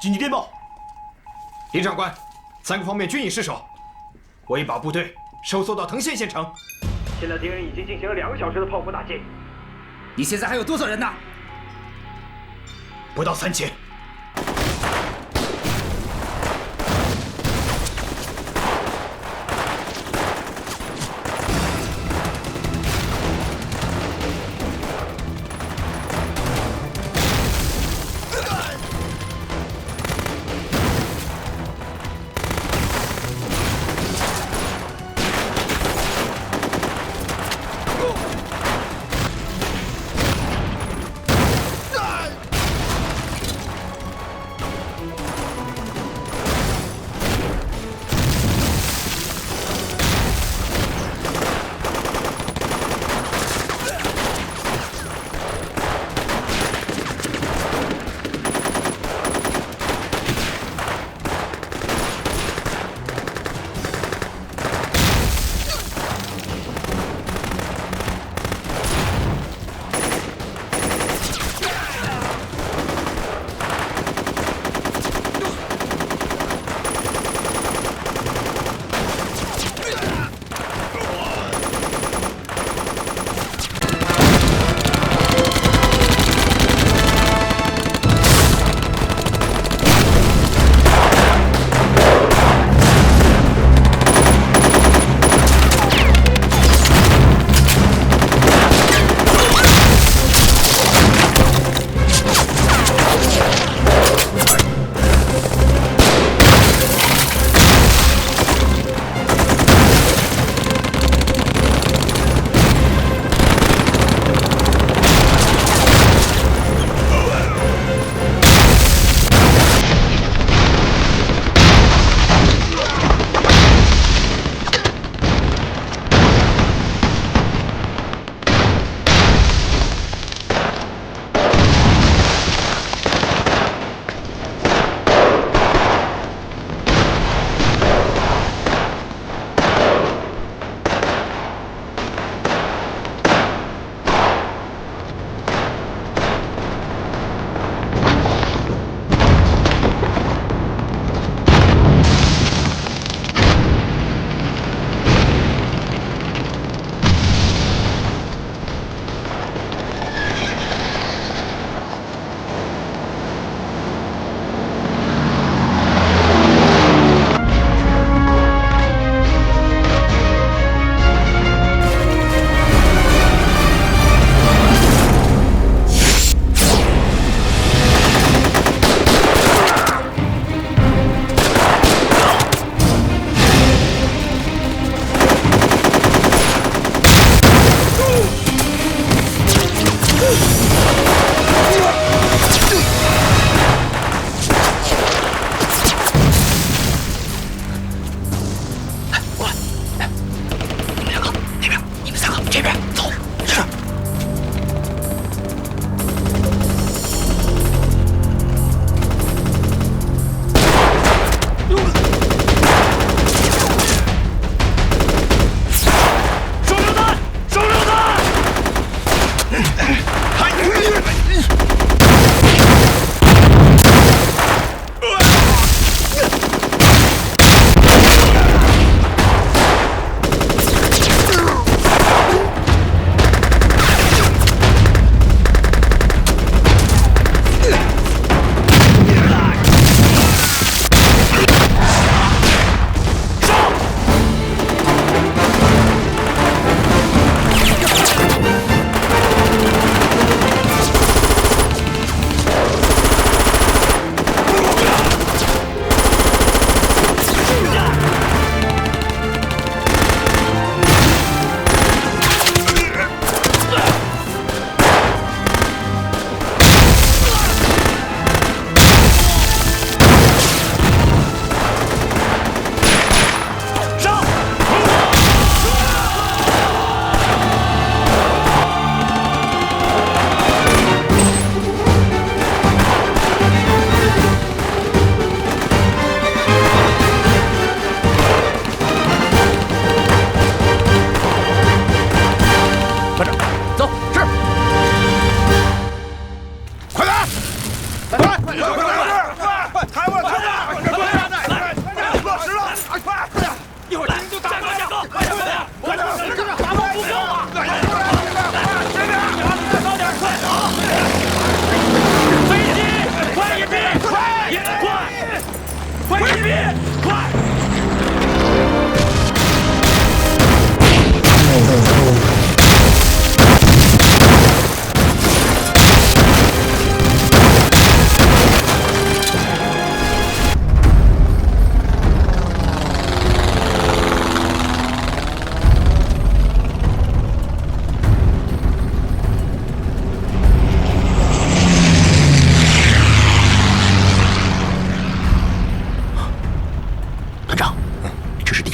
紧急电报，林长官，3个方面均已失守，我已把部队收缩到藤县县城。现在敌人已经进行了2个小时的炮火打击。你现在还有多少人呢？不到3000。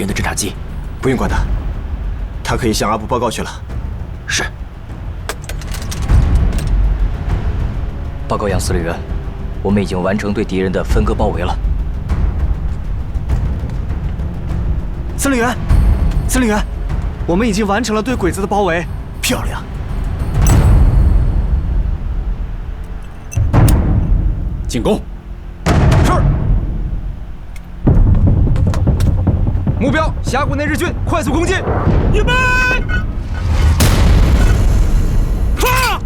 的侦察机。不用管他，他可以向阿布报告去了。是。报告杨司令员，我们已经完成对敌人的分割包围了。司令员，司令员，我们已经完成了对鬼子的包围。漂亮。进攻！是。目标：峡谷内日军，快速攻击！预备！发！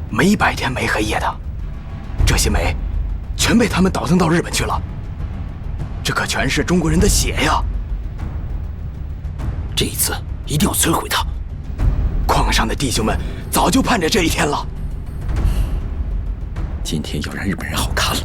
没白天没黑夜的，这些煤全被他们倒腾到日本去了。这可全是中国人的血呀！这一次一定要摧毁它。矿上的弟兄们早就盼着这一天了。今天要让日本人好看了。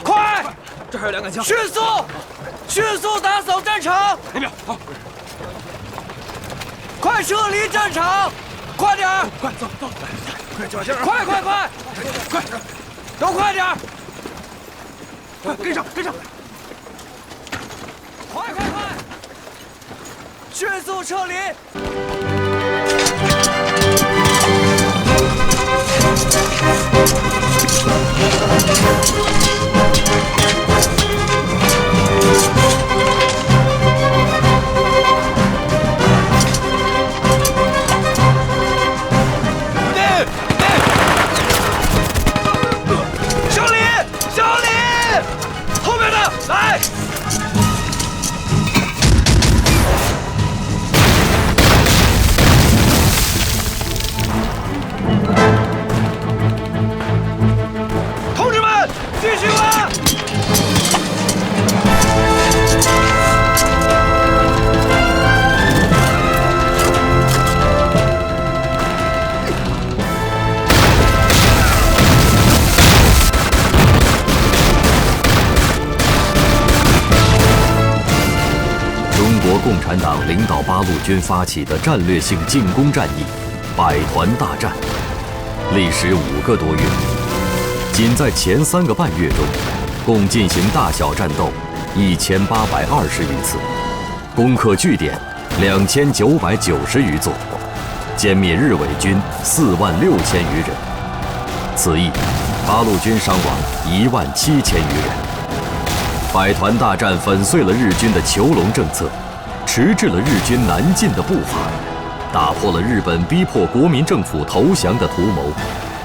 快！这还有2杆枪，迅速打扫战场！那边好，快撤离战场！快点儿！快走，快脚下！快！都快点儿！快跟上！快！迅速撤离！产党领导八路军发起的战略性进攻战役——百团大战，历时5个多月。仅在前3个半月中，共进行大小战斗1820余次，攻克据点2990余座，歼灭日伪军46000余人。此役，八路军伤亡17000余人。百团大战粉碎了日军的囚笼政策，迟滞了日军南进的步伐，打破了日本逼迫国民政府投降的图谋，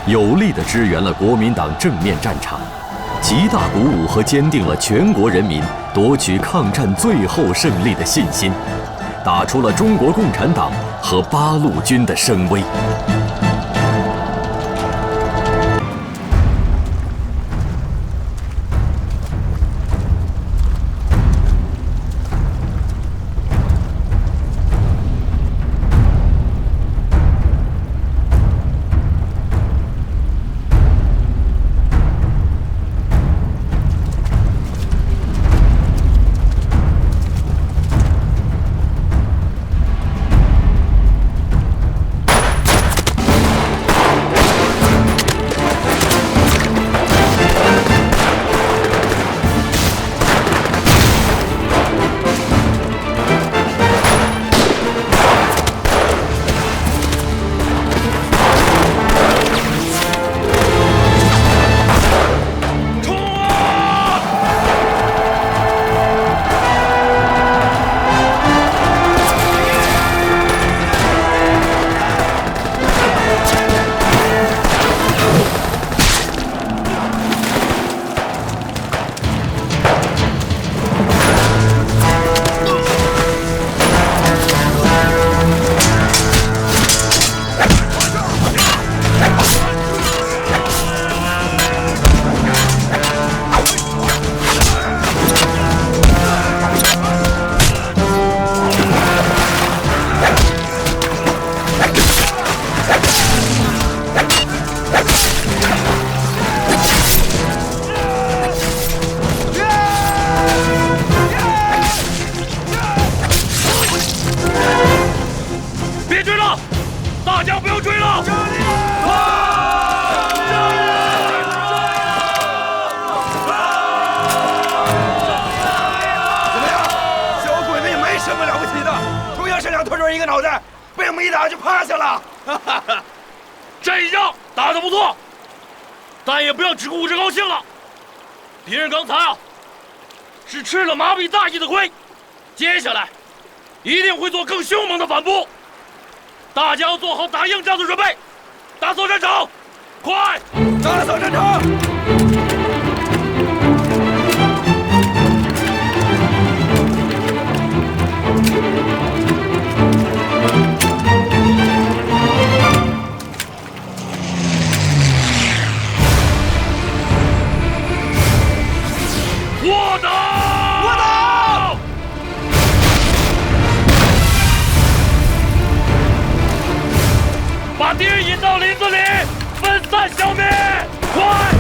有力地支援了国民党正面战场，极大鼓舞和坚定了全国人民夺取抗战最后胜利的信心，打出了中国共产党和八路军的声威。这一仗打得不错，但也不要只顾着高兴了。敌人刚才是吃了麻痹大意的亏，接下来一定会做更凶猛的反扑。大家要做好打硬仗的准备，打扫战场，快！打扫战场！我打！我打！把敌人引到林子里，分散消灭！快！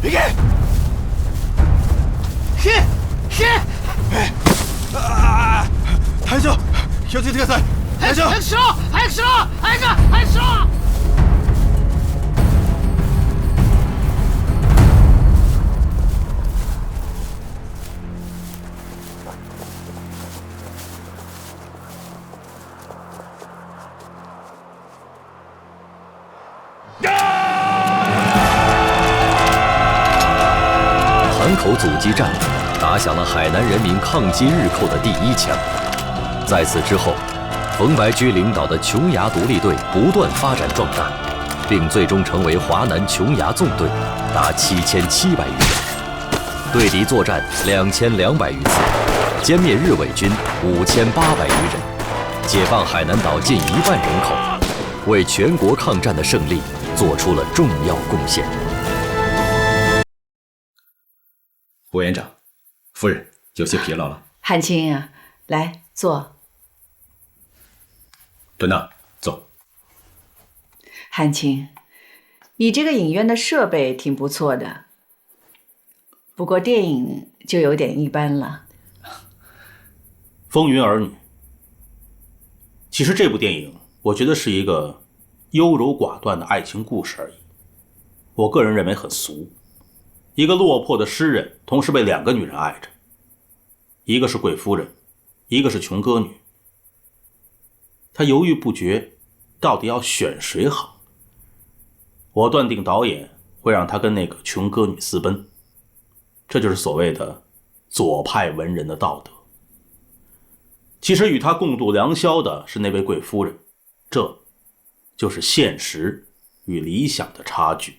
别开！是！台長，気をつけてください。台長，早くしろ！早くしろ！早く！早くしろ！潭口阻击战打响了海南人民抗击日寇的第一枪。在此之后，冯白驹领导的琼崖独立队不断发展壮大，并最终成为华南琼崖纵队，达7700余人，对敌作战2200余次，歼灭日伪军5800余人，解放海南岛近1万人口，为全国抗战的胜利做出了重要贡献。委员长，夫人有些疲劳了。汉卿啊，来坐。敦娜，走。汉卿，你这个影院的设备挺不错的，不过电影就有点一般了。风云儿女，其实这部电影我觉得是一个优柔寡断的爱情故事而已。我个人认为很俗。一个落魄的诗人同时被2个女人爱着，一个是贵夫人，一个是穷歌女。他犹豫不决，到底要选谁好？我断定导演会让他跟那个穷歌女私奔，这就是所谓的左派文人的道德。其实与他共度良宵的是那位贵夫人，这就是现实与理想的差距。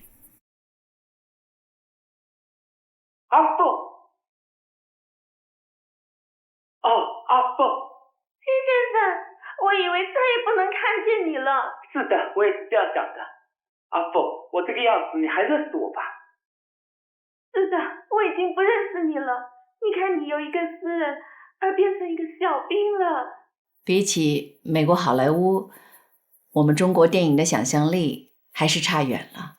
阿凤，哦，阿凤，徐先生，我以为再也不能看见你了。是的，我也是这样想的。阿凤，我这个样子你还认识我吧？是的，我已经不认识你了。你看，你由一个诗人而变成一个小兵了。比起美国好莱坞，我们中国电影的想象力还是差远了。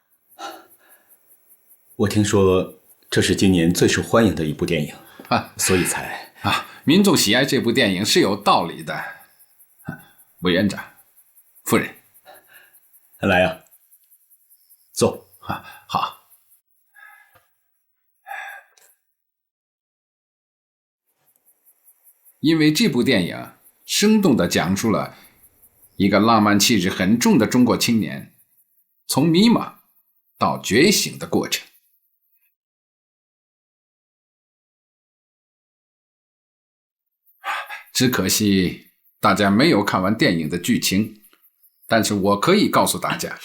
我听说这是今年最受欢迎的一部电影所以才民众喜爱这部电影是有道理的。委员长，夫人，来呀，坐。好。因为这部电影生动地讲述了一个浪漫气质很重的中国青年从迷茫到觉醒的过程。只可惜大家没有看完电影的剧情，但是我可以告诉大家，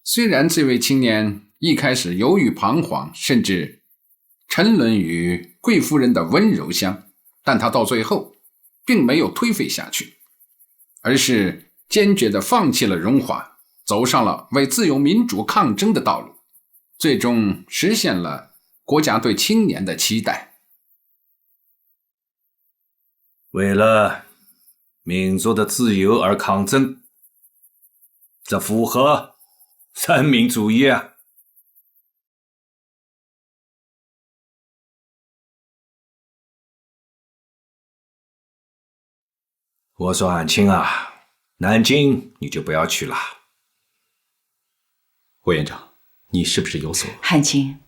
虽然这位青年一开始犹豫彷徨，甚至沉沦于贵夫人的温柔乡，但他到最后并没有颓废下去，而是坚决地放弃了荣华，走上了为自由民主抗争的道路，最终实现了国家对青年的期待。为了民族的自由而抗争，这符合人民主义啊！我说安庆啊，南京你就不要去了。委员长，你是不是有所……汉卿，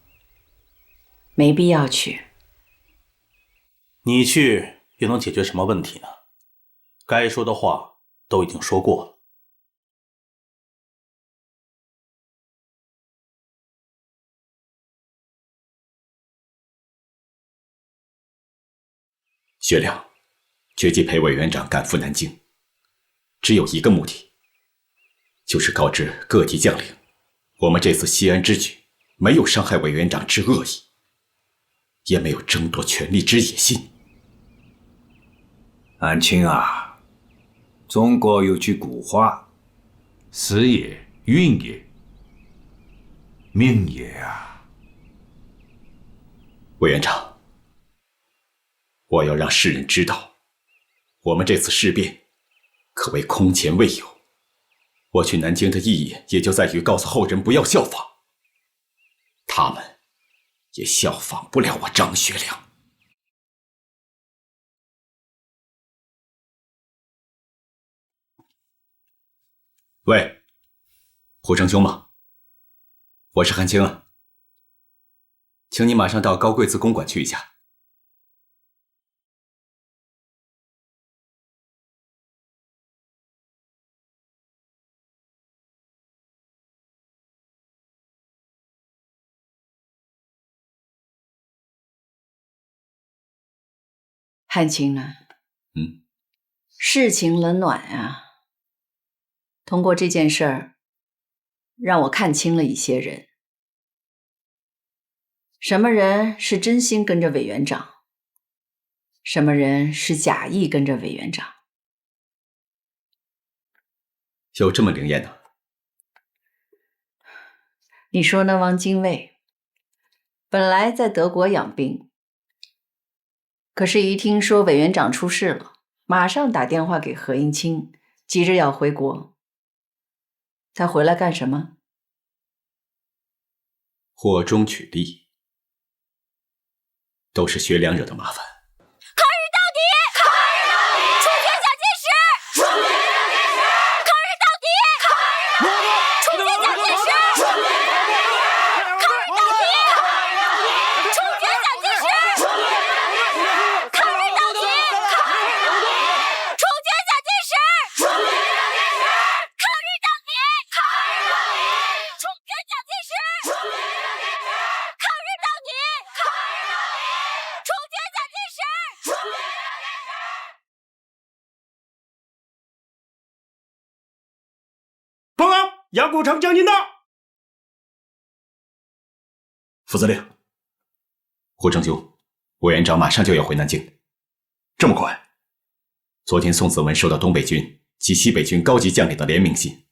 没必要去。你去又能解决什么问题呢？该说的话都已经说过了。薛亮决计陪委员长赶赴南京，只有一个目的，就是告知各级将领，我们这次西安之举没有伤害委员长之恶意，也没有争夺权力之野心。安庆啊，中国有句古话，时也，运也，命也啊。委员长，我要让世人知道，我们这次事变可谓空前未有。我去南京的意义也就在于告诉后人不要效仿，他们也效仿不了我张学良。喂，胡成兄吗？我是韩青啊，请你马上到高贵子公馆去一下。汉卿呢？世情冷暖啊。通过这件事儿，让我看清了一些人。什么人是真心跟着委员长，什么人是假意跟着委员长。有这么灵验呢？你说那汪精卫，本来在德国养病，可是一听说委员长出事了，马上打电话给何应钦，急着要回国。他回来干什么？火中取栗，都是学良惹的麻烦。抗日到底！抗日到底！处决蒋介石！处决蒋介石！抗日到底！抗日到底！处决蒋介石！处决抗日到底！处决蒋介石！抗日到底！处决蒋介石！处决蒋介石！抗日到底！处决蒋介石！抗日到底！处决蒋介石！报告，杨谷城将军到。副司令，胡成兄，委员长马上就要回南京。这么快？昨天宋子文收到东北军及西北军高级将领的联名信，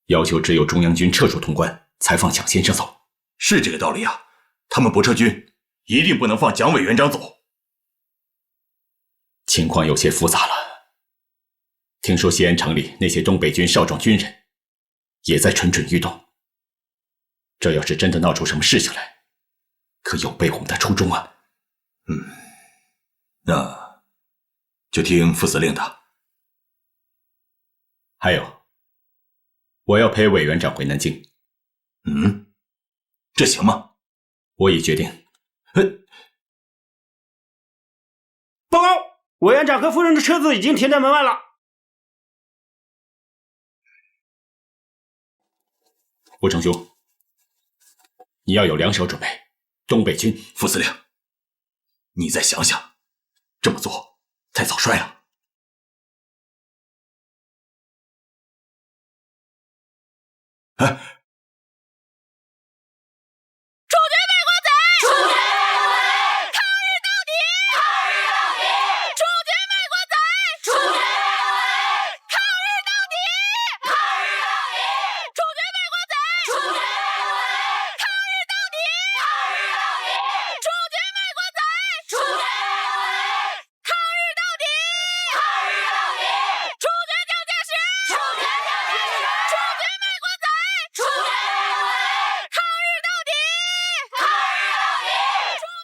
要求只有中央军撤出潼关，才放蒋先生走。是这个道理啊！他们不撤军，一定不能放蒋委员长走。情况有些复杂了。听说西安城里那些东北军少壮军人也在蠢蠢欲动。这要是真的闹出什么事情来，可有悖我们的初衷啊！那就听副司令的。还有，我要陪委员长回南京。这行吗？我已决定。报告，委员长和夫人的车子已经停在门外了。胡成兄，你要有两手准备。东北军，副司令，你再想想，这么做太草率了。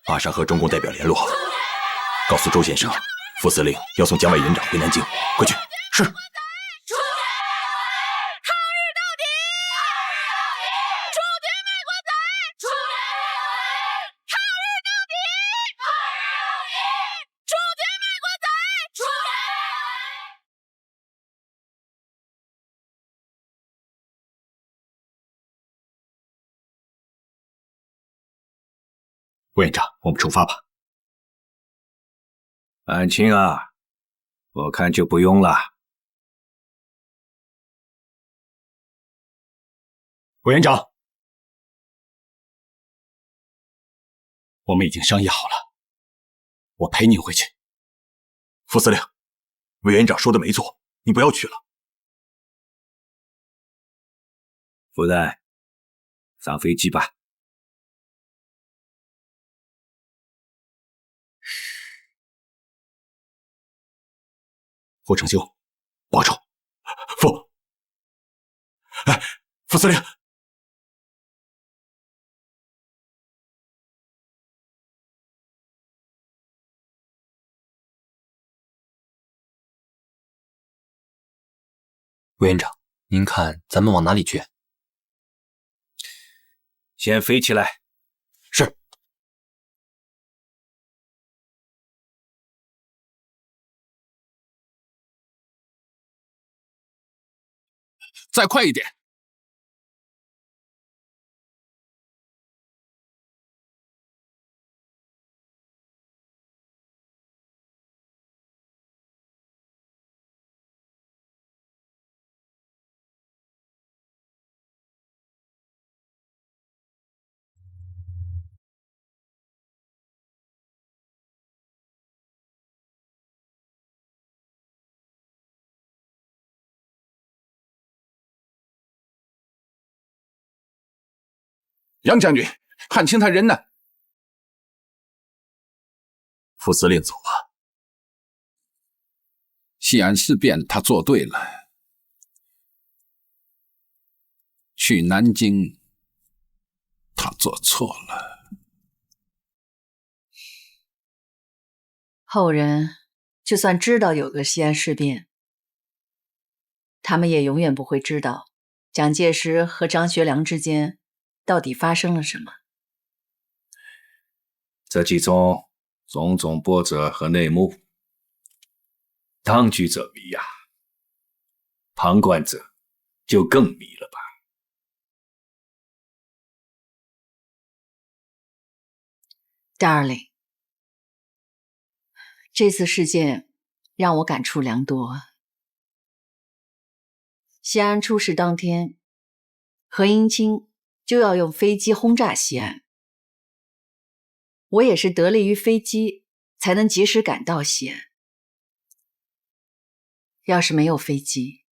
马上和中共代表联络，告诉周先生，副司令要送蒋委员长回南京，快去！是。委员长，我们出发吧。安青啊，我看就不用了。委员长，我们已经商议好了，我陪您回去。副司令，委员长说的没错，你不要去了。夫人，上飞机吧。傅成兄，保重。副司令，委员长，您看咱们往哪里去？先飞起来。是。再快一点！杨将军，汉卿他人呢？副司令走了。西安事变他做对了，去南京他做错了。后人就算知道有个西安事变，他们也永远不会知道蒋介石和张学良之间到底发生了什么？这其中种种波折和内幕，当局者迷呀，旁观者就更迷了吧。Darling， 这次事件让我感触良多。西安出事当天，何应钦就要用飞机轰炸西安。我也是得力于飞机，才能及时赶到西安。要是没有飞机，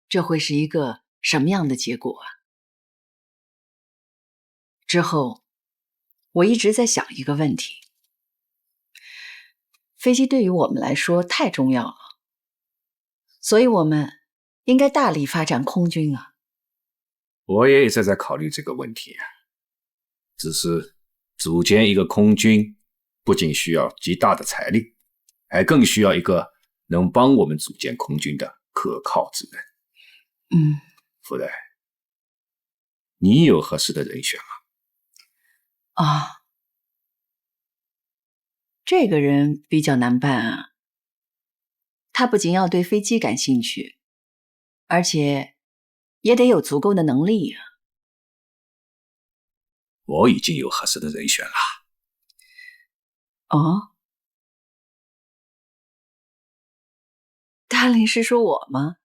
这会是一个什么样的结果啊？之后，我一直在想一个问题：飞机对于我们来说太重要了，所以我们应该大力发展空军啊。我也一直在考虑这个问题啊，只是组建一个空军，不仅需要极大的财力，还更需要一个能帮我们组建空军的可靠之人。夫人，你有合适的人选吗？这个人比较难办啊。他不仅要对飞机感兴趣，而且也得有足够的能力啊。我已经有合适的人选了。大林是说我吗？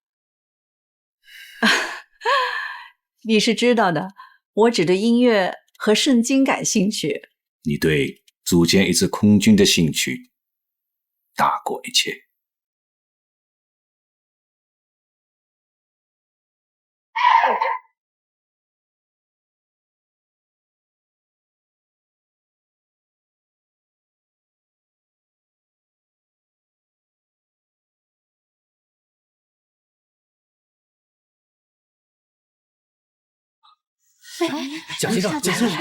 你是知道的，我只对音乐和圣经感兴趣。你对组建一支空军的兴趣大过一切。蒋先生，蒋先生，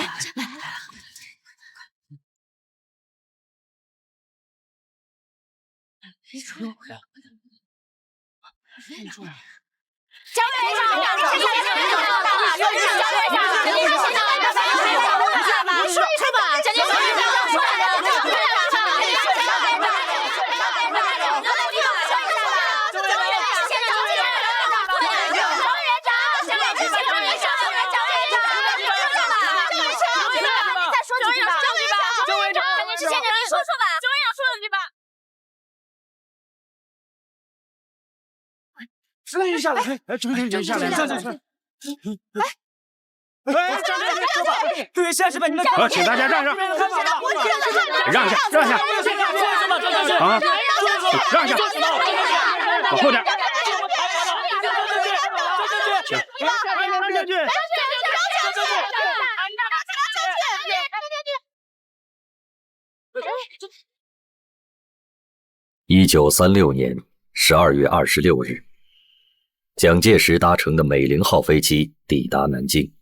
司令下来，张先生下来，张先生，对，现在是被你们，请大家让让，让一下，让一下，啊，让一下，往后点，行。1936年12月26日，蒋介石搭乘的美龄号飞机抵达南京。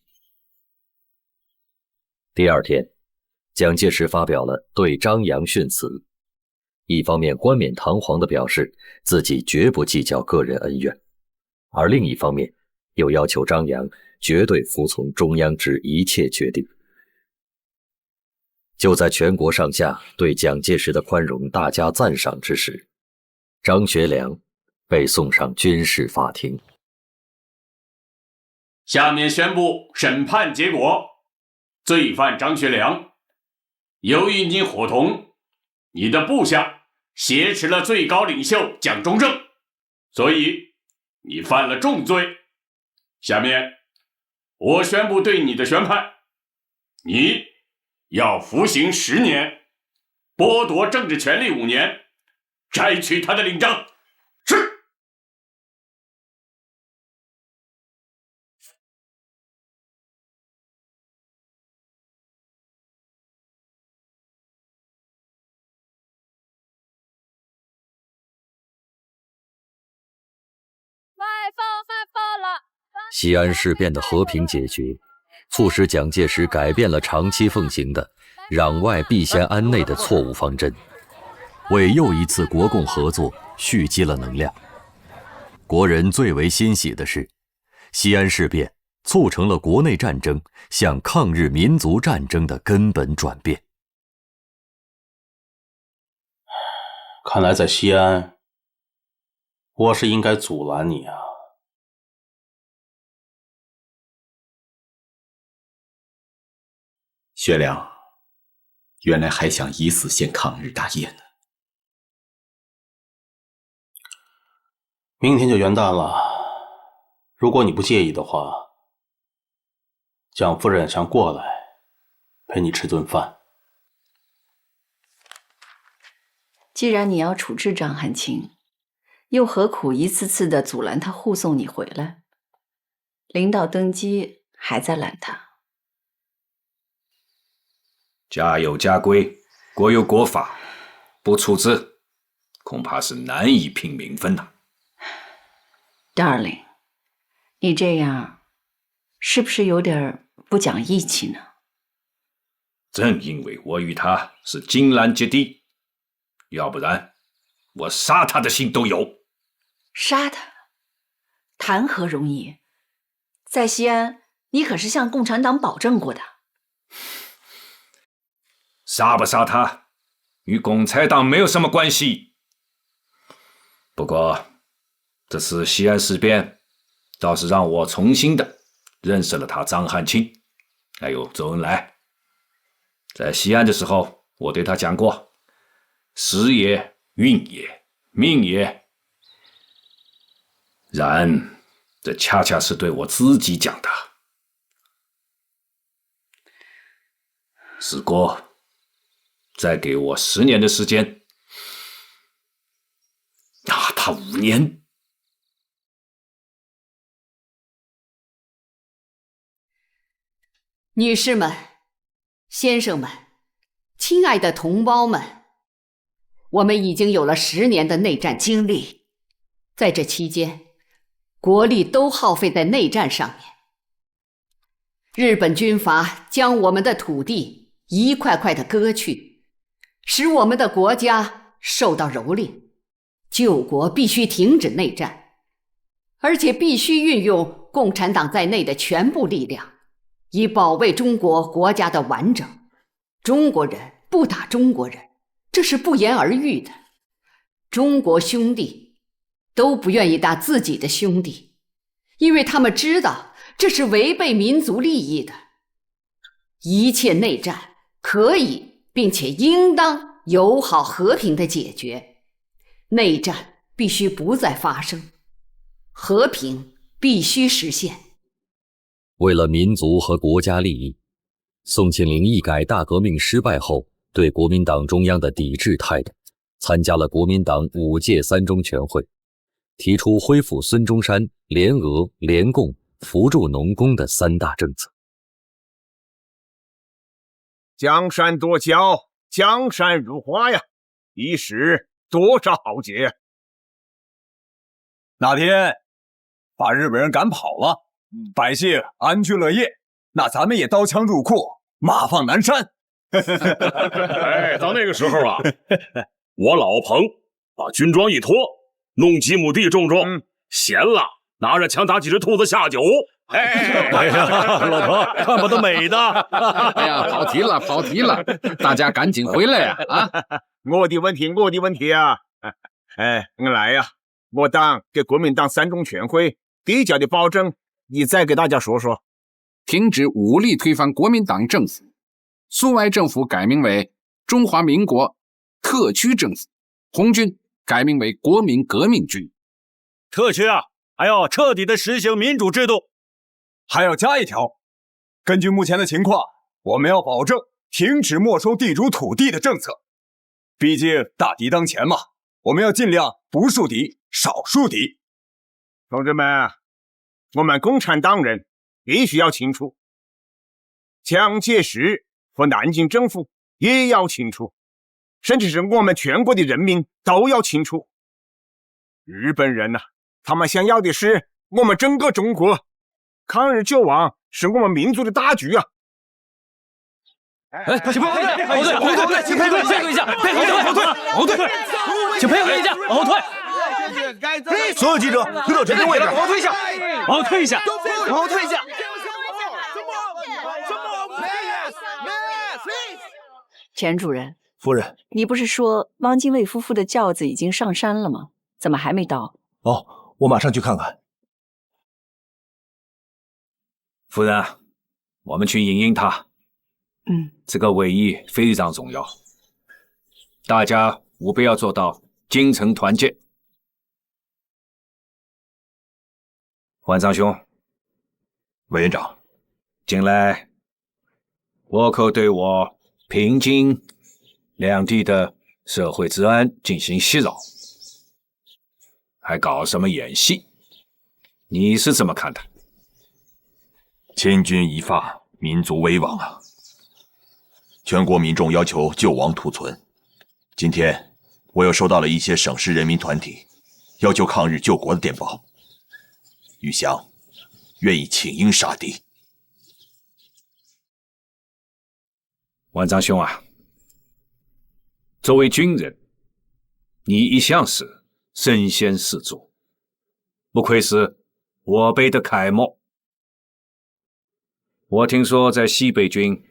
第二天，蒋介石发表了对张杨训词，一方面冠冕堂皇地表示自己绝不计较个人恩怨，而另一方面又要求张扬绝对服从中央之一切决定。就在全国上下对蒋介石的宽容大加赞赏之时，张学良被送上军事法庭。下面宣布审判结果：罪犯张学良，由于你伙同你的部下挟持了最高领袖蒋中正，所以你犯了重罪。下面我宣布对你的宣判：你要服刑10年，剥夺政治权利5年，摘取他的领章。是。外放了。西安事变的和平解决，促使蒋介石改变了长期奉行的攘外必先安内的错误方针，为又一次国共合作蓄积了能量。国人最为欣喜的是，西安事变促成了国内战争向抗日民族战争的根本转变。看来在西安，我是应该阻拦你啊。学良，原来还想以死献抗日大业呢。明天就元旦了，如果你不介意的话，蒋夫人想过来陪你吃顿饭。既然你要处置张汉卿，又何苦一次次的阻拦他护送你回来？领导登基还在拦他。家有家规，国有国法，不处置，恐怕是难以平民愤呐。Darling， 你这样是不是有点不讲义气呢？正因为我与他是金兰结弟，要不然我杀他的心都有。杀他？谈何容易？在西安，你可是向共产党保证过的。杀不杀他，与共产党没有什么关系。不过，这次西安事变，倒是让我重新的认识了他张汉卿，还有周恩来。在西安的时候，我对他讲过：时也，运也，命也。然，这恰恰是对我自己讲的。时过，再给我10年的时间，哪怕5年。女士们、先生们、亲爱的同胞们，我们已经有了10年的内战经历，在这期间，国力都耗费在内战上面。日本军阀将我们的土地一块块的割去，使我们的国家受到蹂躏。救国必须停止内战，而且必须运用共产党在内的全部力量，以保卫中国国家的完整。中国人不打中国人，这是不言而喻的。中国兄弟都不愿意打自己的兄弟，因为他们知道这是违背民族利益的。一切内战可以并且应当友好和平的解决，内战必须不再发生，和平必须实现。为了民族和国家利益，宋庆龄一改大革命失败后对国民党中央的抵制态度，参加了国民党5届3中全会，提出恢复孙中山联俄、联共、扶助农工的3大政策。江山多娇，江山如画呀，一时多少豪杰。哪天把日本人赶跑了，百姓安居乐业，那咱们也刀枪入库，马放南山。哎，到那个时候啊，我老彭把军装一脱，弄几亩地种种，闲了拿着枪打几只兔子下酒。哎呀，老头，看把他美的！哎呀，跑题了，大家赶紧回来呀！我的问题啊！我来呀，我党给国民党三中全会递交的保证，你再给大家说说。停止武力推翻国民党政府，苏维埃政府改名为中华民国特区政府，红军改名为国民革命军。特区啊，还要彻底的实行民主制度。还要加一条，根据目前的情况，我们要保证停止没收地主土地的政策。毕竟大敌当前嘛，我们要尽量不树敌，少树敌。同志们，我们共产党人必须要清楚，蒋介石和南京政府也要清楚，甚至是我们全国的人民都要清楚。日本人呐，他们想要的是我们整个中国。抗日救亡是我们民族的大局啊！请配合一下，后退，请配合一下，后退，请配合一下，后退。所有记者回到指定位置，后退一下。钱主任，夫人，你不是说汪精卫夫妇的轿子已经上山了吗？怎么还没到？哦，我马上去看看。夫人，我们去迎迎他。这个会议非常重要，大家务必要做到精诚团结。万长兄，委员长，近来倭寇对我平津两地的社会治安进行袭扰，还搞什么演戏？你是怎么看的？千钧一发，民族危亡啊！全国民众要求救亡图存。今天我又收到了一些省市人民团体要求抗日救国的电报，余湘愿意请缨杀敌。万长兄啊，作为军人，你一向是身先士卒，不愧是我辈的楷模。我听说在西北军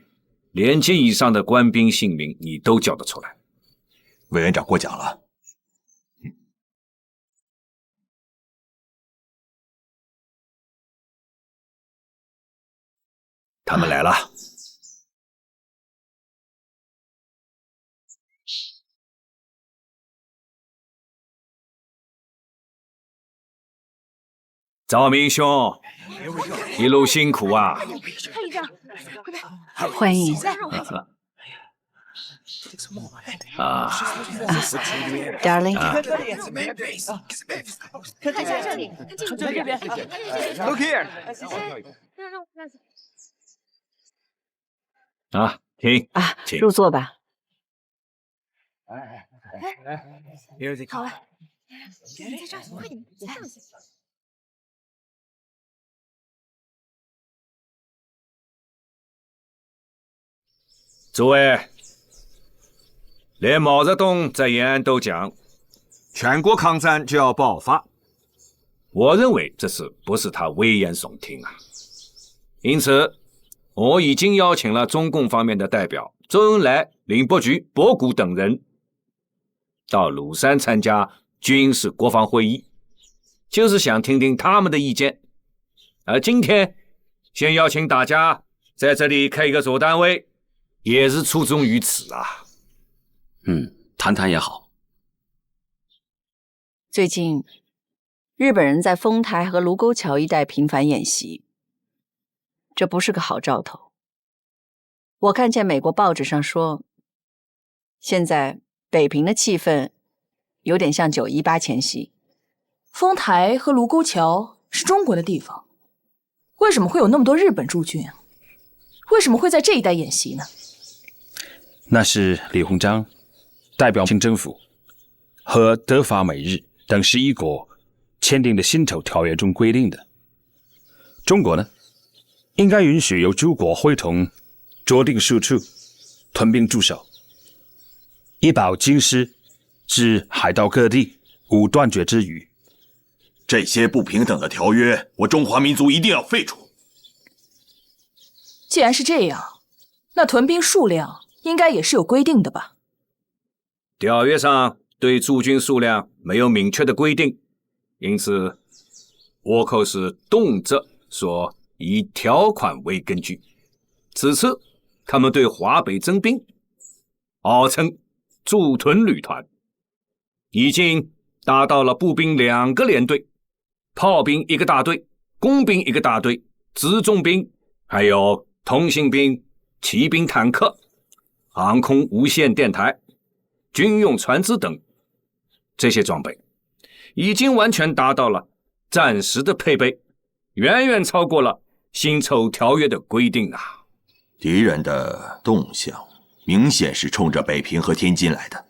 连级以上的官兵姓名你都叫得出来。委员长过奖了。他们来了。赵明兄，一路辛苦啊！欢迎。Darling， 看一下这里，这边 ，Look here。请入座吧。好啊，你在这儿，快点，上去。诸位，连毛泽东在延安都讲，全国抗战就要爆发。我认为这不是他危言耸听啊。因此，我已经邀请了中共方面的代表周恩来、林伯菊、博古等人到庐山参加军事国防会议，就是想听听他们的意见。而今天先邀请大家在这里开一个座谈会，也是初衷于此啊。谈谈也好。最近，日本人在丰台和卢沟桥一带频繁演习，这不是个好兆头。我看见美国报纸上说，现在北平的气氛有点像918前夕。丰台和卢沟桥是中国的地方，为什么会有那么多日本驻军啊？为什么会在这一带演习呢？那是李鸿章代表清政府和德法美日等11国签订的辛丑条约中规定的。中国呢，应该允许由诸国会同酌定数处屯兵驻守，以保京师至海岛各地无断绝之虞。这些不平等的条约，我中华民族一定要废除。既然是这样，那屯兵数量应该也是有规定的吧？条约上对驻军数量没有明确的规定，因此倭寇是动辄说以条款为根据。此次他们对华北征兵，号称驻屯旅团，已经达到了步兵2个连队，炮兵1个大队，工兵1个大队，辎重兵，还有通信兵、骑兵坦克、航空无线电台、军用船只等，这些装备已经完全达到了战时的配备，远远超过了辛丑条约的规定啊！敌人的动向明显是冲着北平和天津来的。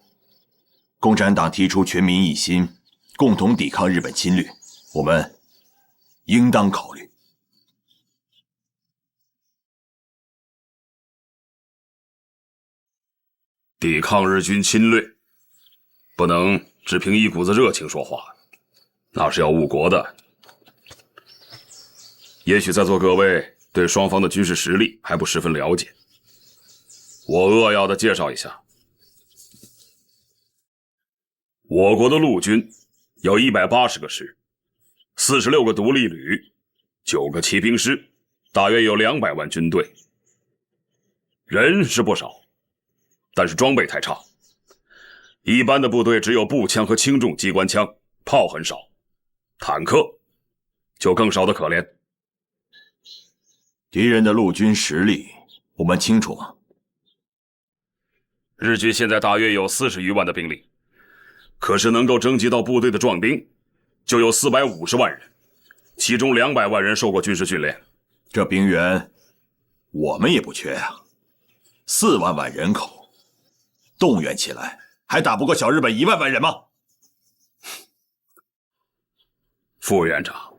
共产党提出全民一心，共同抵抗日本侵略，我们应当考虑。抵抗日军侵略，不能只凭一股子热情说话，那是要误国的。也许在座各位对双方的军事实力还不十分了解，我扼要的介绍一下。我国的陆军有180个师，46个独立旅，9个骑兵师，大约有200万军队。人是不少，但是装备太差。一般的部队只有步枪和轻重机关枪，炮很少，坦克就更少得可怜。敌人的陆军实力我们清楚吗？日军现在大约有40余万的兵力，可是能够征集到部队的壮兵就有450万人，其中200万人受过军事训练。这兵员我们也不缺啊，4万万人口，动员起来还打不过小日本1万万人吗？副委员长，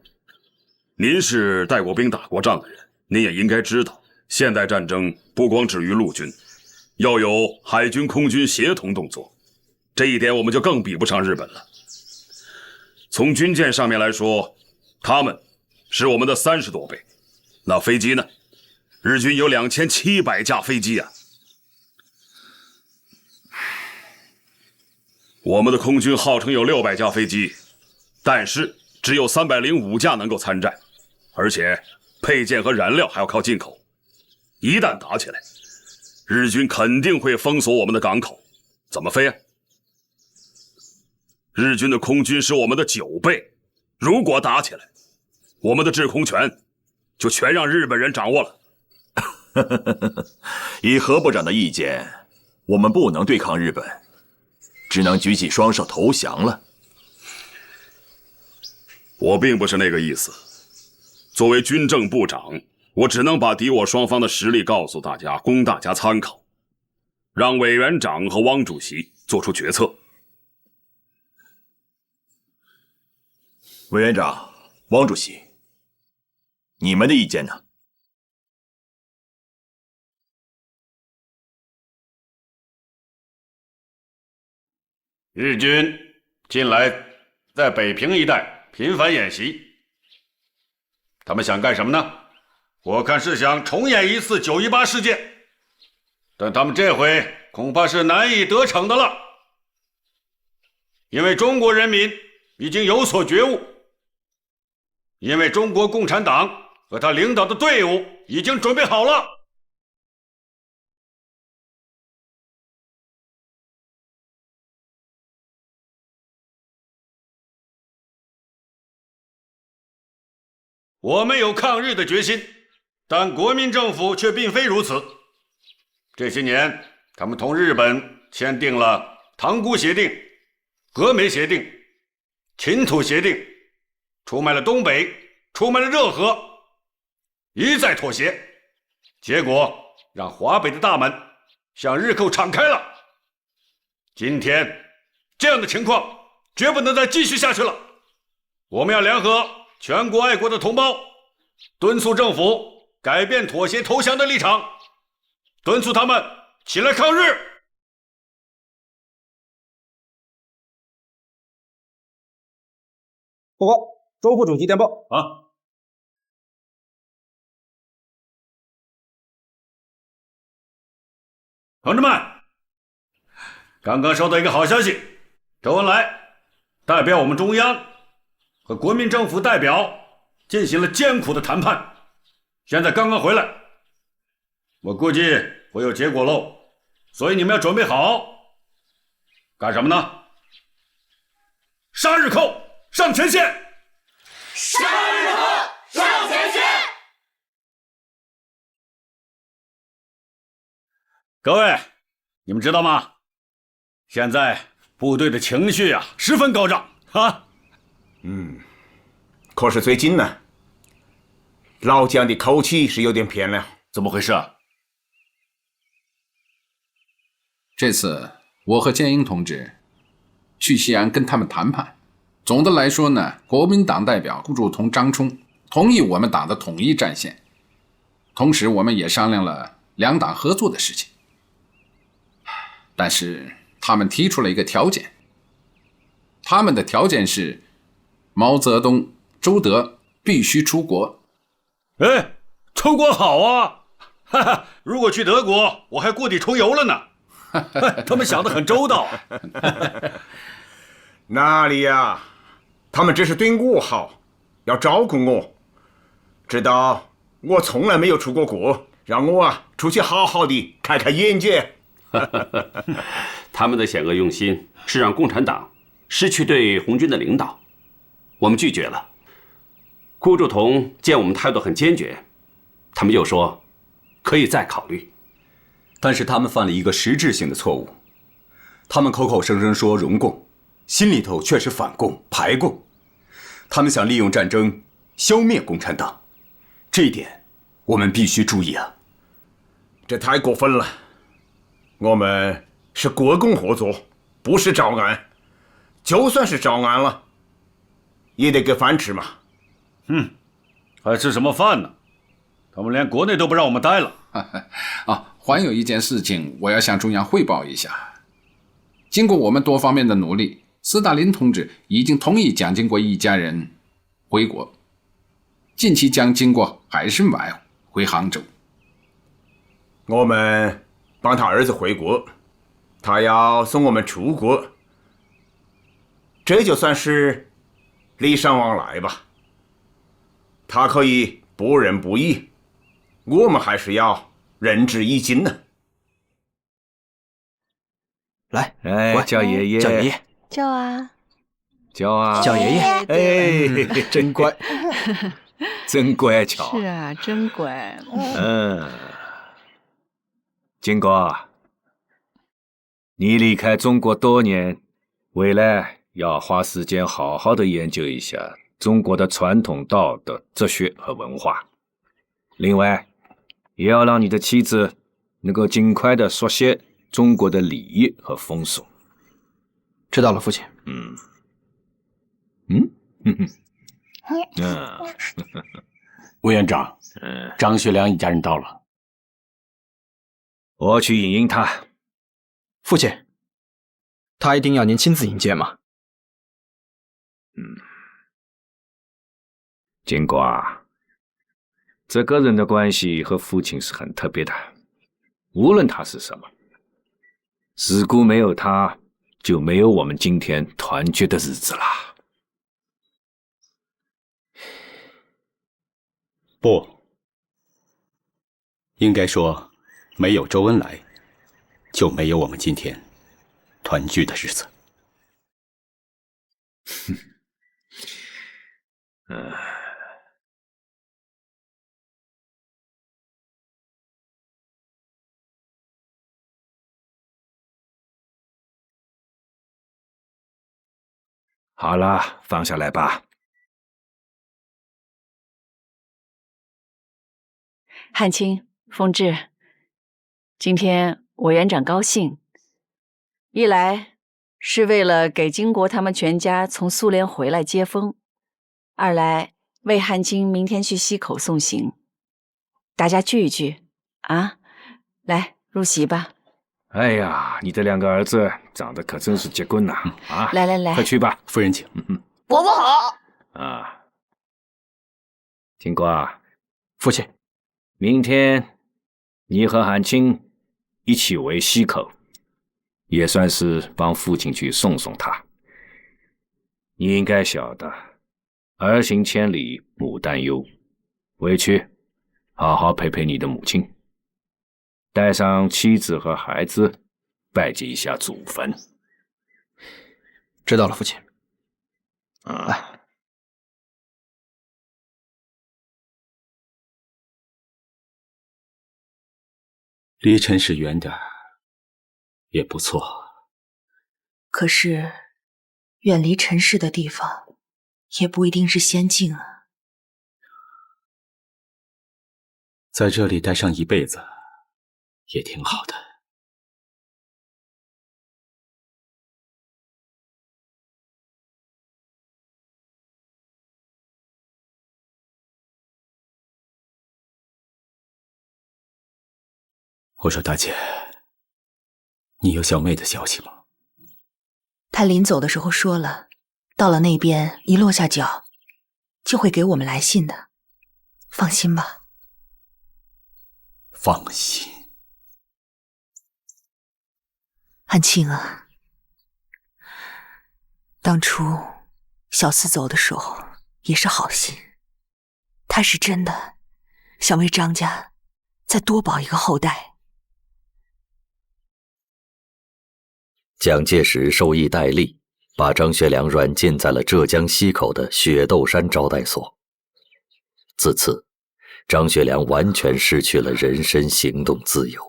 您是带过兵打过仗的人，您也应该知道，现代战争不光止于陆军，要有海军空军协同动作，这一点我们就更比不上日本了。从军舰上面来说，他们是我们的30多倍。那飞机呢？日军有2700架飞机啊。我们的空军号称有600架飞机，但是只有305架能够参战，而且配件和燃料还要靠进口。一旦打起来，日军肯定会封锁我们的港口，怎么飞啊？日军的空军是我们的9倍，如果打起来，我们的制空权就全让日本人掌握了。以何部长的意见，我们不能对抗日本，只能举起双手投降了。我并不是那个意思。作为军政部长，我只能把敌我双方的实力告诉大家，供大家参考，让委员长和汪主席做出决策。委员长、汪主席，你们的意见呢？日军近来在北平一带频繁演习，他们想干什么呢？我看是想重演一次918事件，但他们这回恐怕是难以得逞的了，因为中国人民已经有所觉悟，因为中国共产党和他领导的队伍已经准备好了。我们有抗日的决心，但国民政府却并非如此。这些年，他们同日本签订了《塘沽协定》、《和美协定》、《秦土协定》，出卖了东北，出卖了热河，一再妥协，结果让华北的大门向日寇敞开了。今天，这样的情况绝不能再继续下去了。我们要联合全国爱国的同胞，敦促政府改变妥协投降的立场，敦促他们起来抗日。报告，周副主席电报啊。同志们，刚刚收到一个好消息，周恩来代表我们中央和国民政府代表进行了艰苦的谈判，现在刚刚回来，我估计会有结果喽，所以你们要准备好，干什么呢？杀日寇，上前线！杀日寇，上前线！各位，你们知道吗？现在部队的情绪啊，十分高涨啊。可是最近呢，老蒋的口气是有点偏了。怎么回事啊？这次我和建英同志去西安跟他们谈判。总的来说呢，国民党代表顾祝同、张冲同意我们党的统一战线，同时我们也商量了两党合作的事情。但是他们提出了一个条件，他们的条件是毛泽东、周德必须出国。哎，出国好啊！哈哈，如果去德国，我还故地重游了呢。他们想得很周道。哪里呀？他们只是对我好，要照顾我，知道我从来没有出过国，让我出去好好的开开眼界。他们的险恶用心是让共产党失去对红军的领导，我们拒绝了。顾祝同见我们态度很坚决，他们又说可以再考虑。但是他们犯了一个实质性的错误，他们口口声声说容共，心里头却是反共、排共。他们想利用战争消灭共产党，这一点我们必须注意啊！这太过分了。我们是国共合作，不是招安。就算是招安了，也得给饭吃嘛。还吃什么饭呢？他们连国内都不让我们待了。还有一件事情我要向中央汇报一下。经过我们多方面的努力，斯大林同志已经同意蒋经国一家人回国。近期蒋经国还是回杭州。我们帮他儿子回国，他要送我们出国，这就算是礼尚往来吧。他可以不仁不义，我们还是要仁至义尽呢。来，叫爷爷，叫爷爷，叫啊，叫啊，叫爷爷，哎，真乖，真乖巧。是啊，真乖。经国，你离开中国多年，未来要花时间好好的研究一下中国的传统道德、哲学和文化。另外，也要让你的妻子能够尽快的熟悉中国的礼仪和风俗。知道了，父亲。委员长，张学良一家人到了。我去迎迎他。父亲，他一定要您亲自迎接吗？经国啊，这个人的关系和父亲是很特别的，无论他是什么，如果没有他，就没有我们今天团聚的日子啦。不，应该说，没有周恩来，就没有我们今天团聚的日子。好了，放下来吧。汉卿、丰志，今天委员长高兴，一来是为了给经国他们全家从苏联回来接风，二来为汉卿明天去溪口送行，大家聚一聚啊！来入席吧。哎呀，你的两个儿子长得可真是结棍呐！啊，来，快去吧，夫人请。伯伯好。啊，青瓜，父亲，明天你和韩青一起回西口，也算是帮父亲去送送他。你应该晓得，儿行千里母担忧，回去好好陪陪你的母亲，带上妻子和孩子，拜祭一下祖坟。知道了，父亲。来，离尘世远点儿也不错。可是，远离尘世的地方，也不一定是仙境啊。在这里待上一辈子，也挺好的。我说大姐，你有小妹的消息吗？他临走的时候说了，到了那边一落下脚，就会给我们来信的。放心吧。放心。汉卿啊，当初小四走的时候也是好心，他是真的想为张家再多保一个后代。蒋介石授意戴笠，把张学良软禁在了浙江溪口的雪窦山招待所。自此，张学良完全失去了人身行动自由。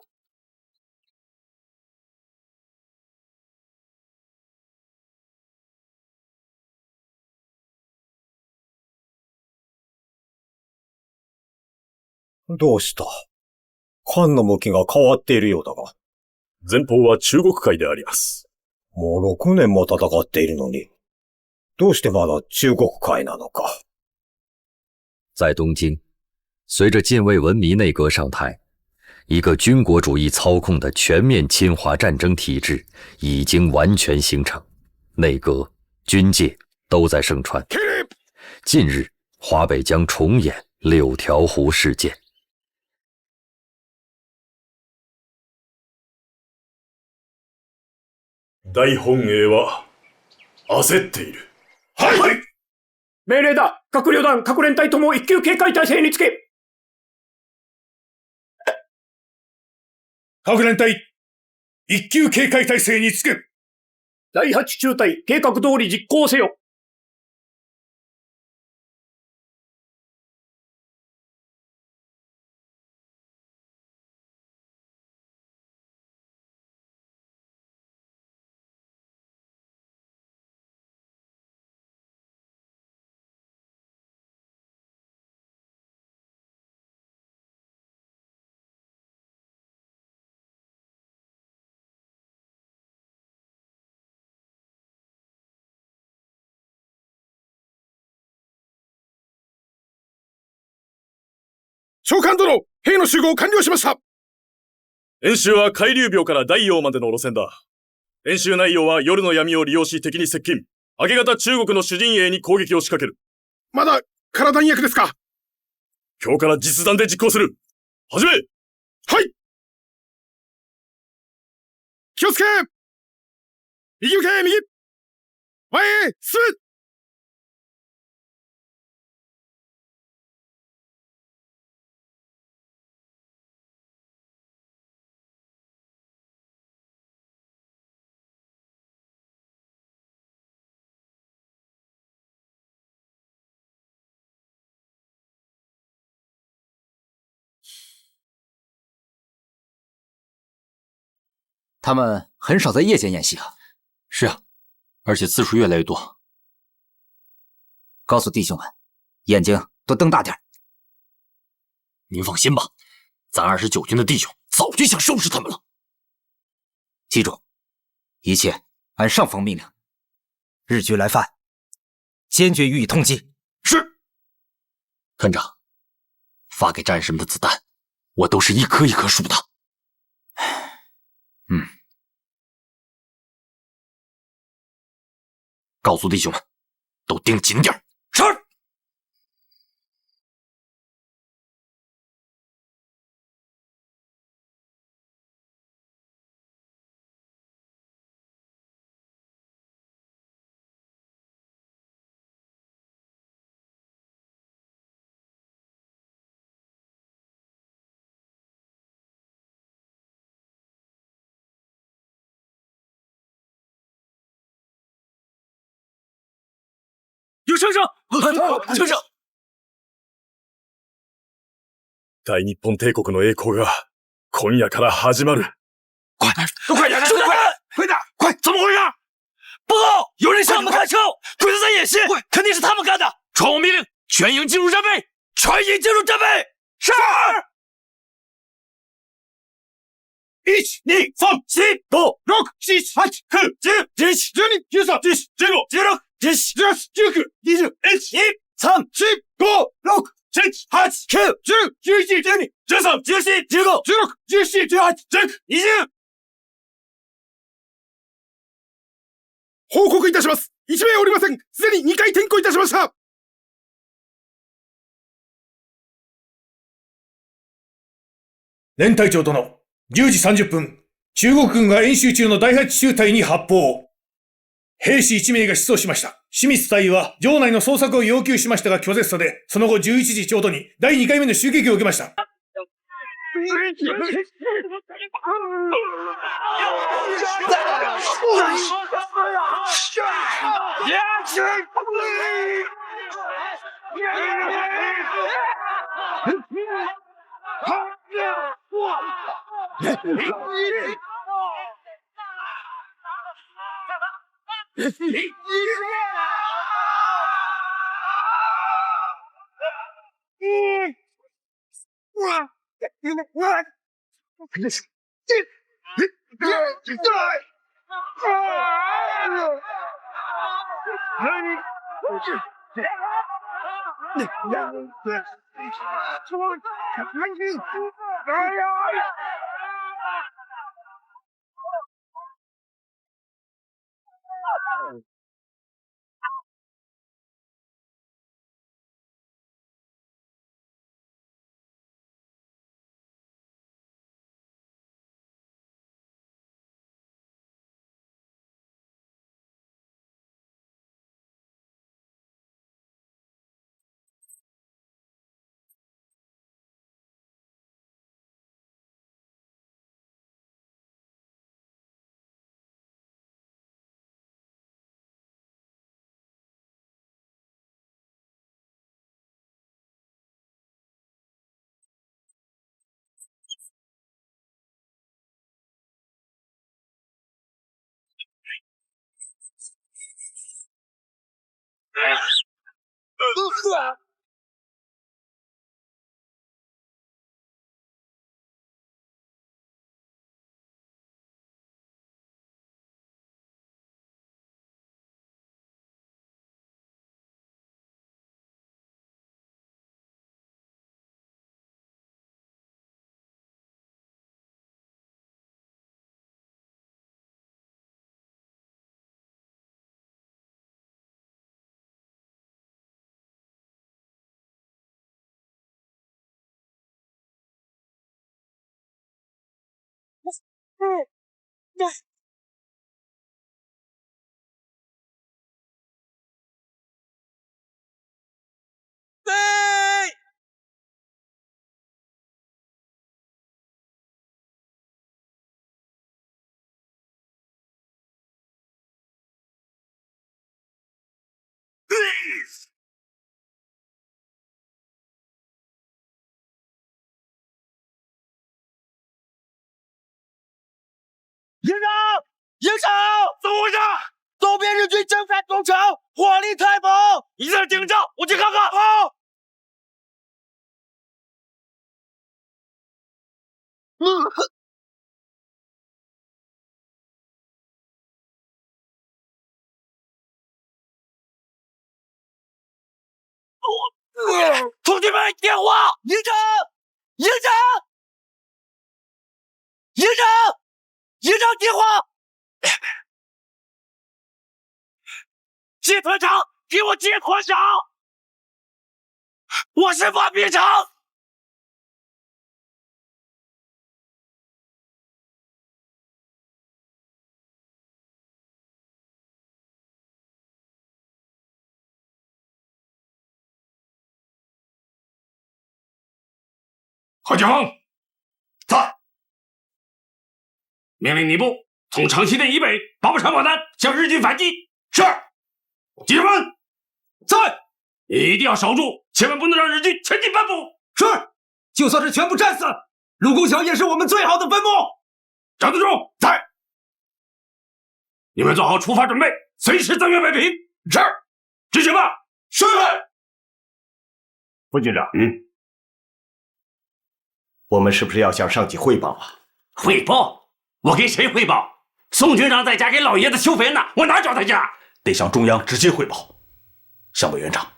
どうした？艦の向きが変わっているようだが。前方は中国海であります。もう6年も戦っているのに、どうしてまだ中国海なのか。在东京，随着近卫文迷内阁上台，一个军国主义操控的全面侵华战争体制已经完全形成，内阁、军界都在盛传。近日，华北将重演六条湖事件。大本営は焦っている。はい、はい、命令だ。各旅団、各連隊とも一級警戒態勢につけ。各連隊、一級警戒態勢につけ。第8中隊、計画通り実行せよ。召喚殿、兵の集合完了しました。演習は海流廟から大陽までの路線だ。演習内容は夜の闇を利用し敵に接近。明け方中国の主陣営に攻撃を仕掛ける。まだ空弾薬ですか？今日から実弾で実行する。はじめ。はい。気をつけ。右向け、右。前へ進め。他们很少在夜间演习啊。是啊，而且次数越来越多。告诉弟兄们，眼睛都瞪大点。您放心吧，咱29军的弟兄早就想收拾他们了。记住，一切按上峰命令。日军来犯，坚决予以通缉。是。团长，发给战士们的子弹，我都是一颗一颗数的。告诉弟兄们，都盯紧点。是。有枪声！枪声！大日本帝国の栄光が今夜から始まる。快点，快点，快！怎么回事？报告，有人向我们开枪，鬼子在演习，肯定是他们干的。传我命令，全营进入战备，全营进入战备。是。1、2、3、4、5、6、7、8、9、10、11、12、13、14、15、16、17、18、19、20、21、2、3、4、5、6、7、8、9、10、11、12、13、14、15、16、17、18、19、20。報告いたします。1名おりません。すでに2回転校いたしました。連隊長殿、10時30分、中国軍が演習中の第8中隊に発砲。兵士1名が失踪しました。清水隊は城内の捜索を要求しましたが拒絶され、その後11時ちょうどに第2回目の襲撃を受けました。营长，营长，怎么回事？东边日军正在攻城，火力太猛，你在这盯着，我去看看。好。同志们，电话！营长，营长，营长，营长，电话！接团长，给我接团长！我是范兵长。何建恒，在。命令你部从长西店以北八步山往南向日军反击。是。弟兄们，在，一定要守住，千万不能让日军前进半步。是，就算是全部战死，卢沟桥也是我们最好的坟墓。张自忠在，你们做好出发准备，随时增援北平。是，执行吧。是。副军长，我们是不是要向上级汇报啊？汇报？我给谁汇报？宋军长在家给老爷子修坟呢，我哪找他去？得向中央直接汇报，向委员长。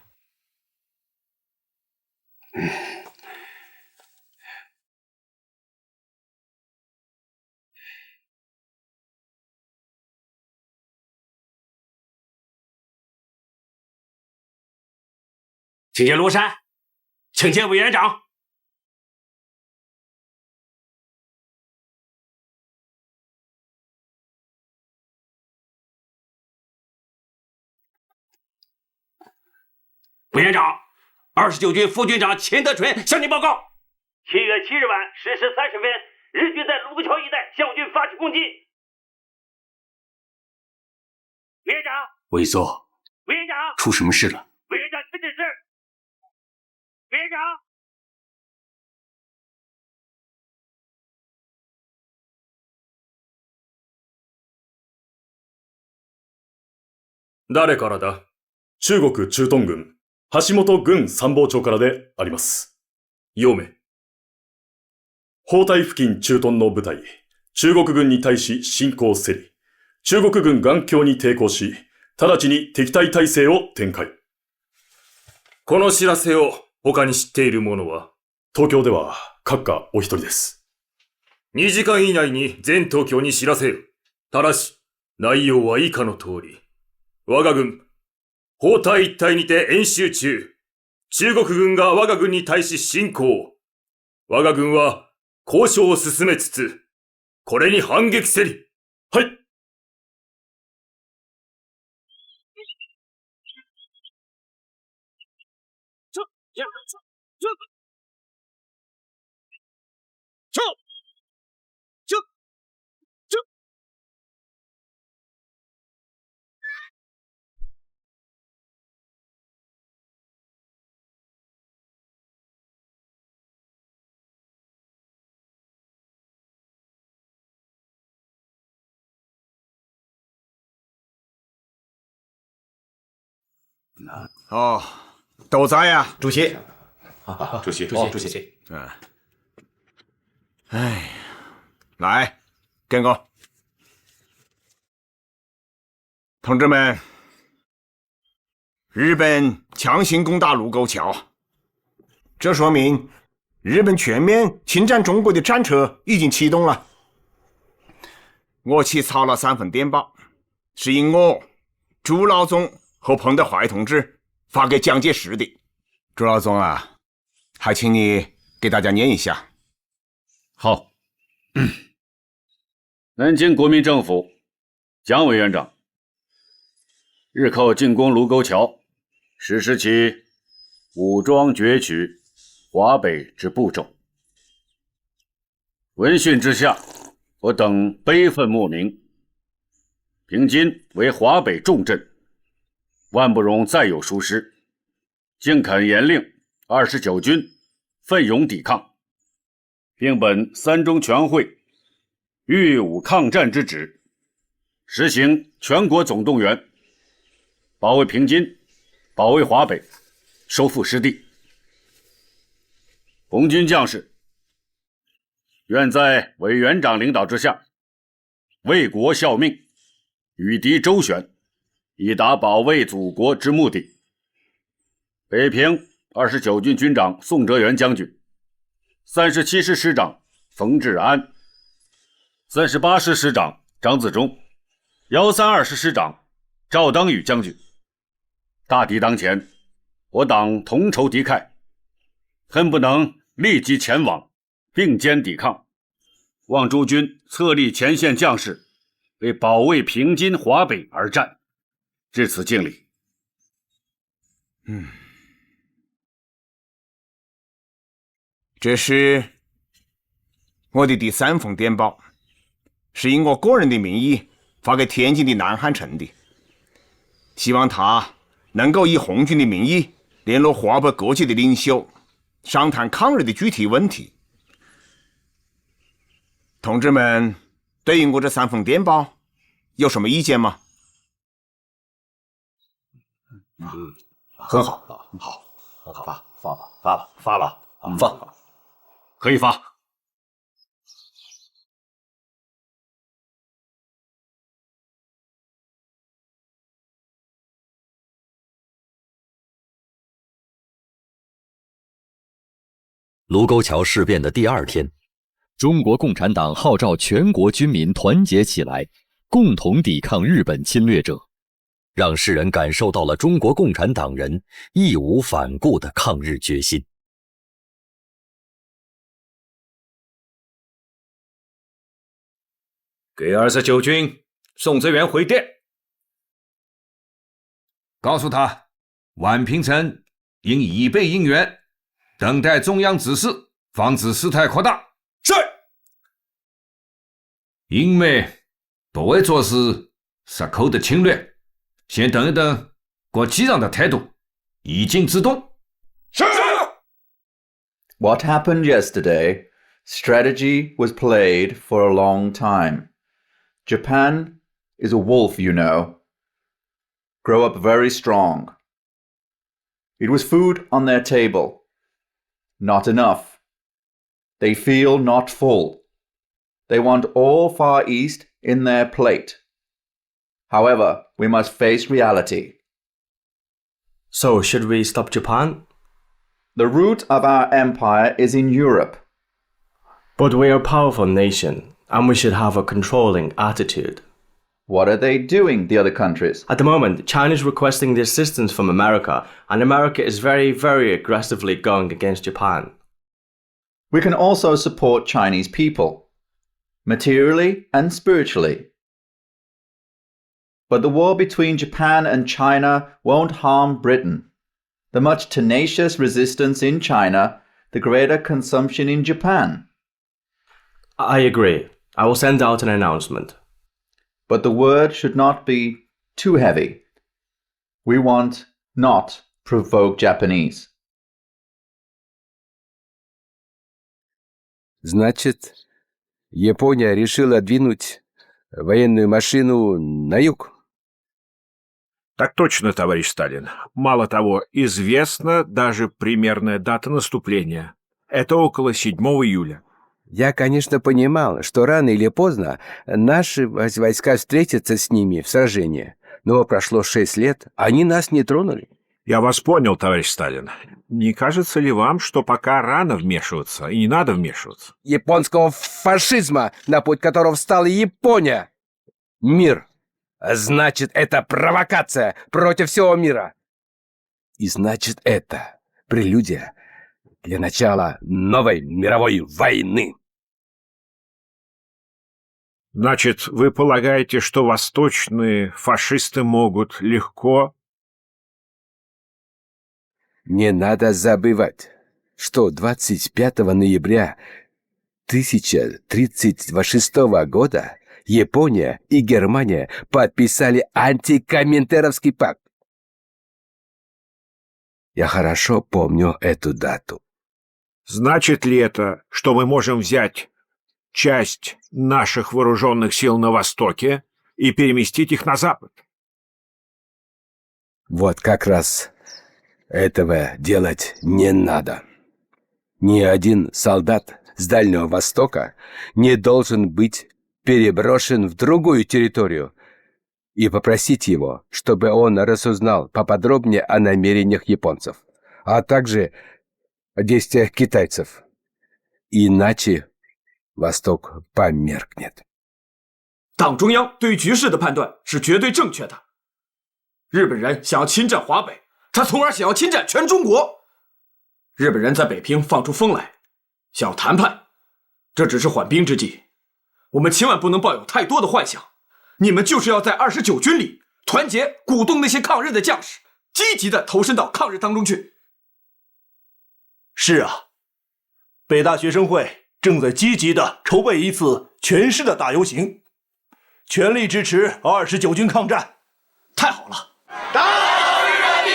请见罗山，请见委员长。委员长，29军副军长钱德纯向您报告：7月7日晚10时30分，日军在卢沟桥一带向我军发起攻击。委员长，韦佐，委员长，出什么事了？委员长，请指示。委员长，誰からだ？中国駐屯軍、橋本軍参謀長からであります。陽明。包帯付近駐屯の部隊、中国軍に対し進攻せり、中国軍頑強に抵抗し、直ちに敵対態勢を展開。この知らせを他に知っている者は、東京では閣下お一人です。2時間以内に全東京に知らせよ。ただし、内容は以下の通り。我が軍、包帯一帯にて演習中、中国軍が我が軍に対し侵攻。我が軍は交渉を進めつつ、これに反撃せり。はい。哦，都在呀，主席。主席，主席。哎，来，跟我。同志们，日本强行攻打卢沟桥，这说明日本全面侵占中国的战车已经启动了。我起草了3份电报，是由我、朱老总和彭德怀同志发给蒋介石的。朱老总啊，还请你给大家念一下。好。南京国民政府，蒋委员长，日寇进攻卢沟桥，实施其武装攫取华北之步骤。闻讯之下，我等悲愤莫名。平津为华北重镇，万不容再有疏失，竟恳严令29军奋勇抵抗，并本3中全会御武抗战之旨，实行全国总动员，保卫平津，保卫华北，收复失地。红军将士愿在委员长领导之下，为国效命，与敌周旋，以达保卫祖国之目的。北平29军军长宋哲元将军，37师师长冯治安，38师师长张自忠，132师师长赵当禹将军。大敌当前，我党同仇敌忾，恨不能立即前往，并肩抵抗。望诸军册立前线将士，为保卫平津华北而战，至此敬礼。这是我的第3封电报，是以我个人的名义发给天津的南汉城的，希望他能够以红军的名义联络华北各界的领袖，商谈抗日的具体问题。同志们对于我这3封电报有什么意见吗？很好，好，发了，放，可以发。卢沟桥事变的第2天，中国共产党号召全国军民团结起来，共同抵抗日本侵略者，让世人感受到了中国共产党人义无反顾的抗日决心。给29军送支援回电，告诉他，宛平城应以备应援，等待中央指示，防止事态扩大。是。英美不会坐视杀口的侵略，先等一等国际上的态度，以静制动。是。What happened yesterday? Strategy was played for a long time. Japan is a wolf, you know. Grow up very strong. It was food on their table. Not enough. They feel not full. They want all Far East in their plate. However, we must face reality. So, should we stop Japan? The root of our empire is in Europe. But we are a powerful nation, and we should have a controlling attitude. What are they doing, the other countries? At the moment, China is requesting the assistance from America, and America is very, very aggressively going against Japan. We can also support Chinese people, materially and spiritually. But the war between Japan and China won't harm Britain. The much tenacious resistance in China, the greater consumption in Japan. I agree. I will send out an announcement. But the word should not be too heavy. We want not provoke Japanese. Значит, Япония решила двинуть военную машину на юг? Так точно, товарищ Сталин. Мало того, известна даже примерная дата наступления. Это около 7 июля. Я, конечно, понимал, что рано или поздно наши войска встретятся с ними в сражении. Но прошло 6 лет, они нас не тронули. Я вас понял, товарищ Сталин. Не кажется ли вам, что пока рано вмешиваться, и не надо вмешиваться? Японского фашизма, на путь которого встала Япония. Мир. Значит, это провокация против всего мира. И значит, это прелюдия для начала новой мировой войны. Значит, вы полагаете, что восточные фашисты могут легко... Не надо забывать, что 25 ноября 1036 года Япония и Германия подписали антикоминтерновский пакт. Я хорошо помню эту дату. Значит ли это, что мы можем взять часть наших вооруженных сил на Востоке и переместить их на Запад? Вот как раз этого делать не надо. Ни один солдат с Дальнего Востока не должен быть переброшен в другую территорию, и попросить его, чтобы он разузнал поподробнее о намерениях японцев, а также о действиях китайцев. Иначе Восток померкнет. 党中央对于局势的判断是绝对正确的。日本人想要侵占华北，他从而想要侵占全中国。日本人在北平放出风来，想要谈判，这只是缓兵之计。我们千万不能抱有太多的幻想。你们就是要在29军里团结鼓动那些抗日的将士，积极的投身到抗日当中去。是啊，北大学生会正在积极的筹备一次全市的大游行，全力支持29军抗战。太好了！党与人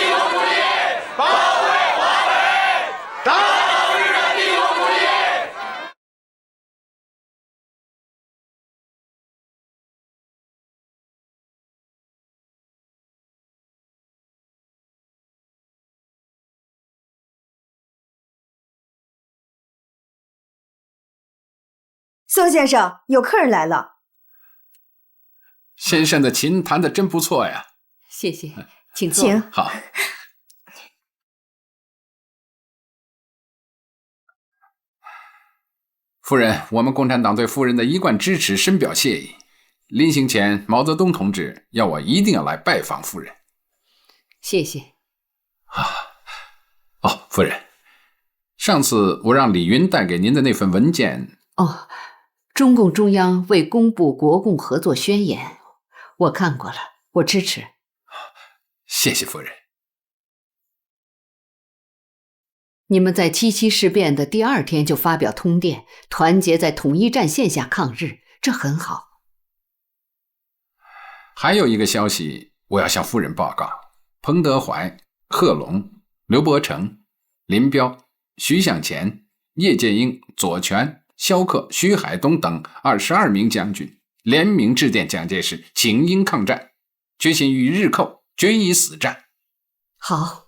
宋先生，有客人来了。先生的琴弹得真不错呀。谢谢，请坐。请。好。夫人，我们共产党对夫人的一贯支持深表谢意。临行前，毛泽东同志要我一定要来拜访夫人。谢谢。哦，夫人，上次我让李云带给您的那份文件。哦，中共中央未公布国共合作宣言，我看过了，我支持。谢谢夫人。你们在77事变的第2天就发表通电，团结在统一战线下抗日，这很好。还有一个消息，我要向夫人报告：彭德怀、贺龙、刘伯承、林彪、徐向前、叶剑英、左权、萧克、徐海东等22名将军联名致电蒋介石，请缨抗战，决心与日寇决一死战。好。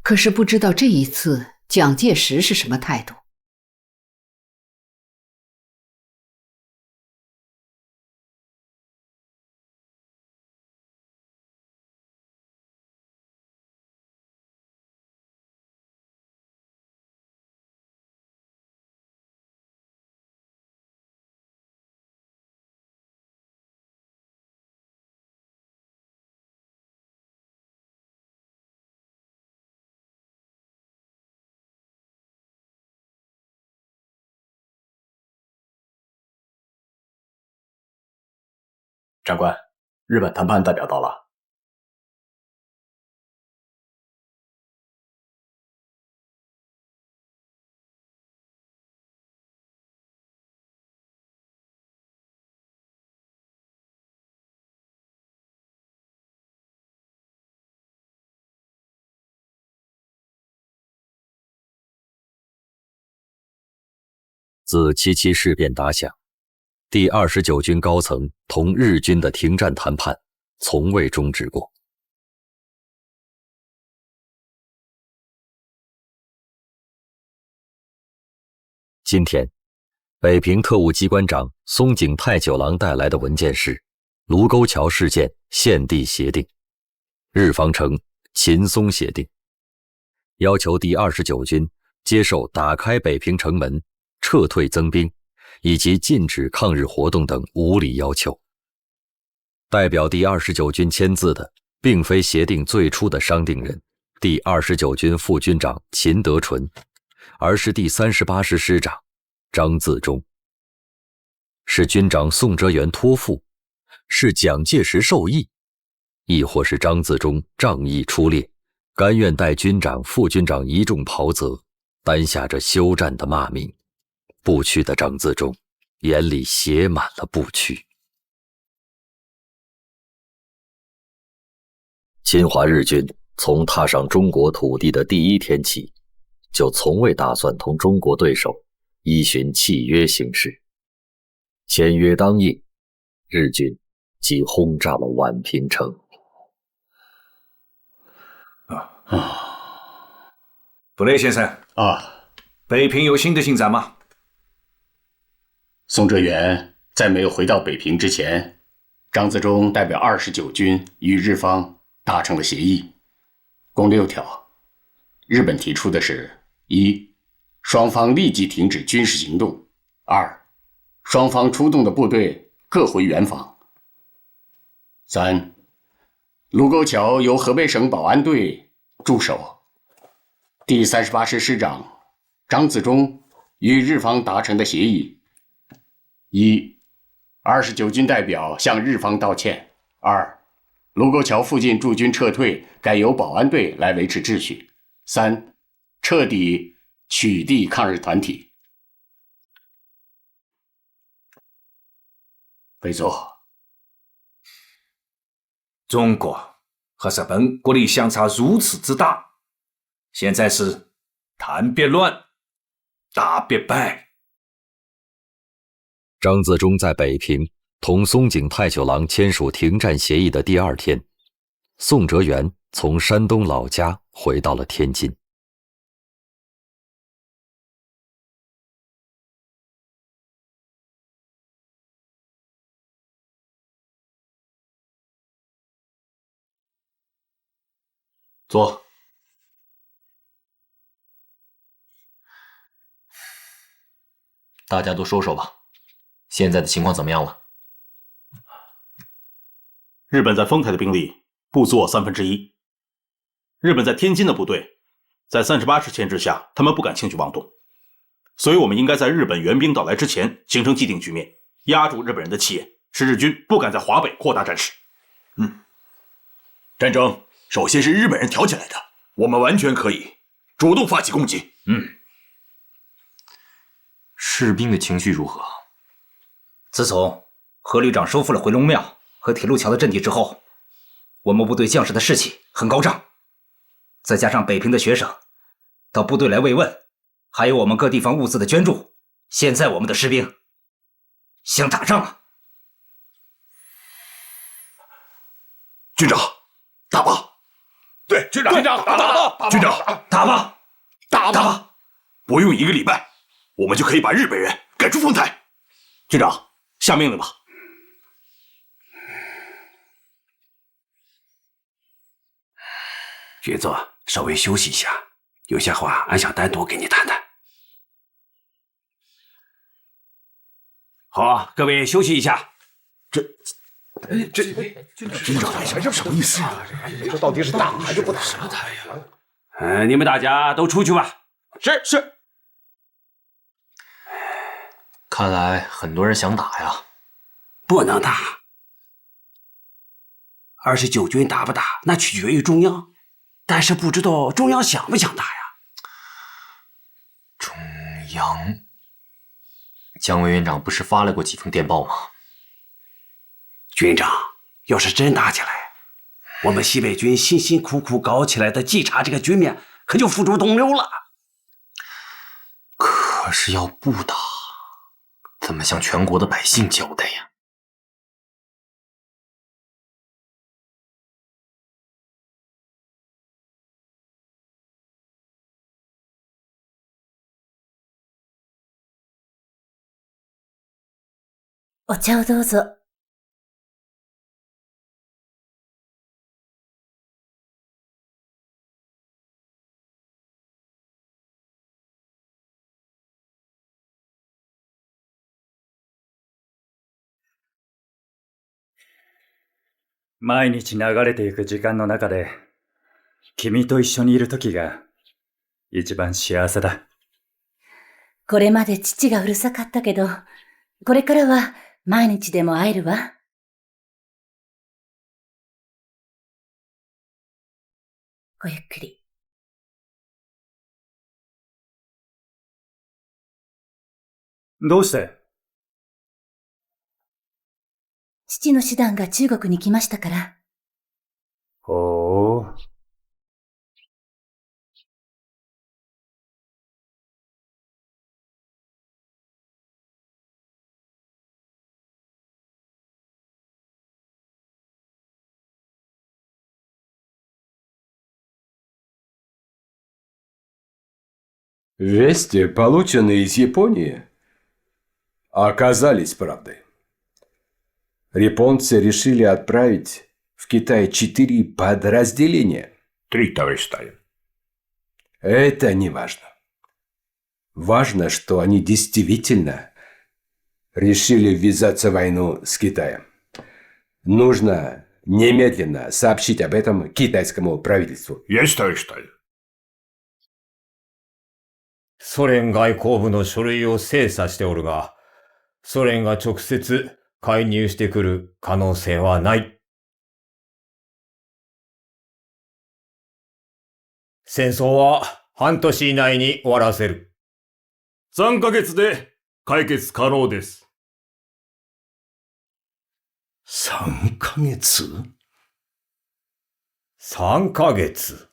可是不知道这一次蒋介石是什么态度。长官，日本谈判代表到了。自77事变打响，第29军高层同日军的停战谈判从未终止过。今天，北平特务机关长松井太久郎带来的文件是卢沟桥事件现地协定，日方称秦松协定，要求第29军接受打开北平城门、撤退增兵以及禁止抗日活动等无理要求。代表第29军签字的并非协定最初的商定人第29军副军长秦德纯，而是第38师师长张自忠。是军长宋哲元托付，是蒋介石授意，亦或是张自忠仗义出列，甘愿代军长副军长一众袍泽，担下这休战的骂名。不屈的张自忠眼里写满了不屈。侵华日军从踏上中国土地的第一天起，就从未打算同中国对手依循契约行事。签约当夜，日军即轰炸了宛平城。布雷先生啊，北平有新的进展吗？宋哲元在没有回到北平之前，张自忠代表29军与日方达成了协议，共6条。日本提出的是：1. 双方立即停止军事行动； 2. 双方出动的部队各回原防； 3. 卢沟桥由河北省保安队驻守。第38师师长张自忠与日方达成的协议：1. 29军代表向日方道歉； 2. 卢沟桥附近驻军撤退，改由保安队来维持秩序； 3. 彻底取缔抗日团体。备座。中国和日本国力相差如此之大，现在是谈别乱，打别败。张自忠在北平同松井太久郎签署停战协议的第2天，宋哲元从山东老家回到了天津。坐。大家都说说吧，现在的情况怎么样了？日本在丰台的兵力不足我1/3。日本在天津的部队，在38支牵制下，他们不敢轻举妄动。所以我们应该在日本援兵到来之前形成既定局面，压住日本人的气焰，使日军不敢在华北扩大战事。战争首先是日本人挑起来的，我们完全可以主动发起攻击。士兵的情绪如何？自从何旅长收复了回龙庙和铁路桥的阵地之后，我们部队将士的士气很高涨。再加上北平的学生到部队来慰问，还有我们各地方物资的捐助，现在我们的士兵想打仗了。军长，打吧！对，军长，军长，打吧！军长，打吧！打吧！不用1个礼拜，我们就可以把日本人赶出丰台。军长，下命令吧。军座，稍微休息一下，有些话俺想单独跟你谈谈。好，各位休息一下。军长，这什么意思啊？这到底是打还是不打？你们大家都出去吧。是。看来很多人想打呀。不能打。29军打不打，那取决于中央。但是不知道中央想不想打呀？中央，姜委员长不是发了过几封电报吗？军长，要是真打起来，我们西北军辛辛苦苦搞起来的冀察这个局面可就付诸东流了。可是要不打，怎么向全国的百姓交代呀？お茶をどうぞ。毎日流れていく時間の中で、君と一緒にいる時が一番幸せだ。これまで父がうるさかったけど、これからは毎日でも会えるわ。ごゆっくり。どうして？父の師団が中国に来ましたから。ほう。Вести, полученные из Японии, оказались правдой. Японцы решили отправить в Китай 4 подразделения. 3, товарищ Сталин. Это не важно. Важно, что они действительно решили ввязаться в войну с Китаем. Нужно немедленно сообщить об этом китайскому правительству. Есть, товарищ Сталин. ソ連外交部の書類を精査しておるが、ソ連が直接介入してくる可能性はない。戦争は半年以内に終わらせる。3ヶ月で解決可能です。3ヶ月 ?3 ヶ月。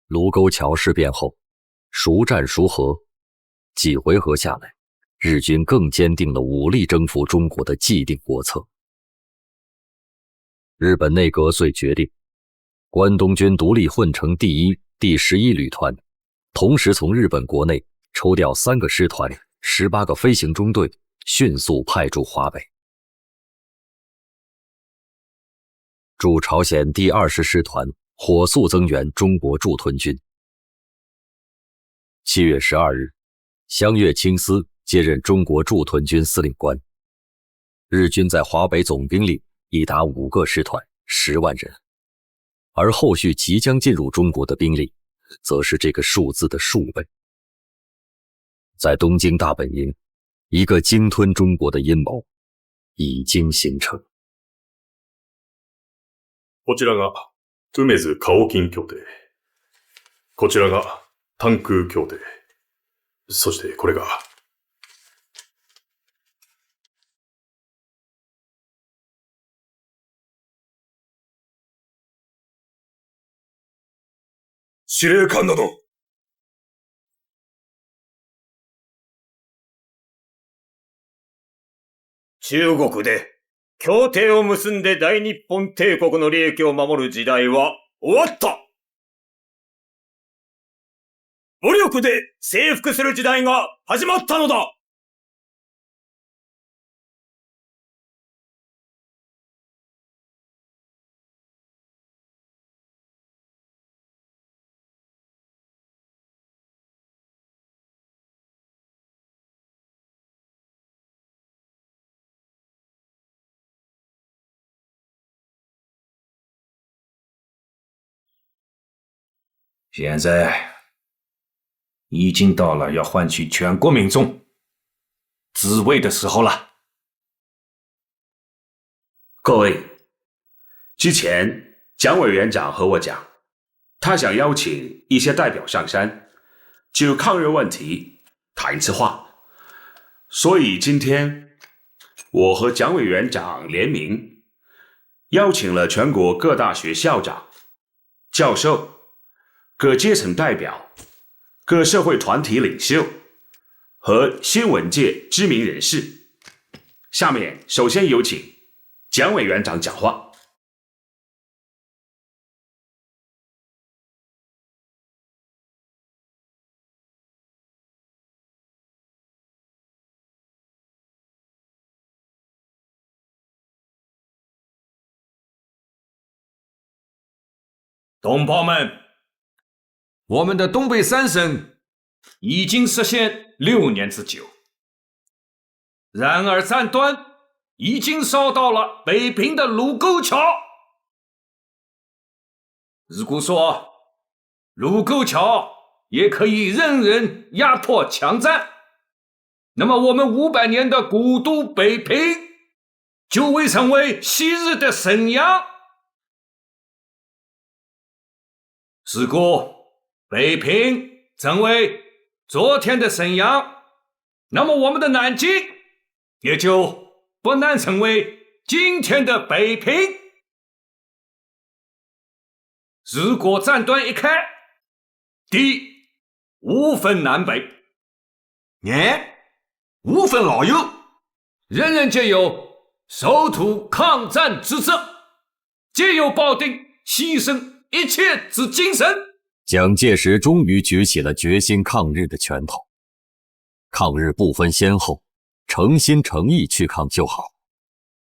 卢沟桥事变后，孰战孰和，几回合下来，日军更坚定了武力征服中国的既定国策。日本内阁遂决定，关东军独立混成第1、第11旅团，同时从日本国内抽调3个师团、18个飞行中队，迅速派驻华北。驻朝鲜第20师团火速增援中国驻屯军。7月12日，香月清司接任中国驻屯军司令官。日军在华北总兵力已达5个师团，10万人，而后续即将进入中国的兵力，则是这个数字的数倍。在东京大本营，一个鲸吞中国的阴谋已经形成。こちらが梅津カオキン協定。こちらがタンク協定。そしてこれが。司令官殿。中国で協定を結んで大日本帝国の利益を守る時代は終わった。武力で征服する時代が始まったのだ。现在已经到了要唤取全国民众自卫的时候了。各位，之前蒋委员长和我讲，他想邀请一些代表上山，就抗日问题谈一次话。所以今天我和蒋委员长联名，邀请了全国各大学校长、教授、各阶层代表、各社会团体领袖和新闻界知名人士。下面首先有请蒋委员长讲话。同胞们，我们的东北三省已经实现6年之久，然而战端已经烧到了北平的卢沟桥。如果说卢沟桥也可以任人压迫强占，那么我们500年的古都北平就会成为昔日的沈阳。如果北平成为昨天的沈阳，那么我们的南京也就不难成为今天的北平。如果战端一开，敌无分南北，年无分老幼，人人皆有守土抗战之责，皆有抱定牺牲一切之精神。蒋介石终于举起了决心抗日的拳头。抗日不分先后，诚心诚意去抗就好。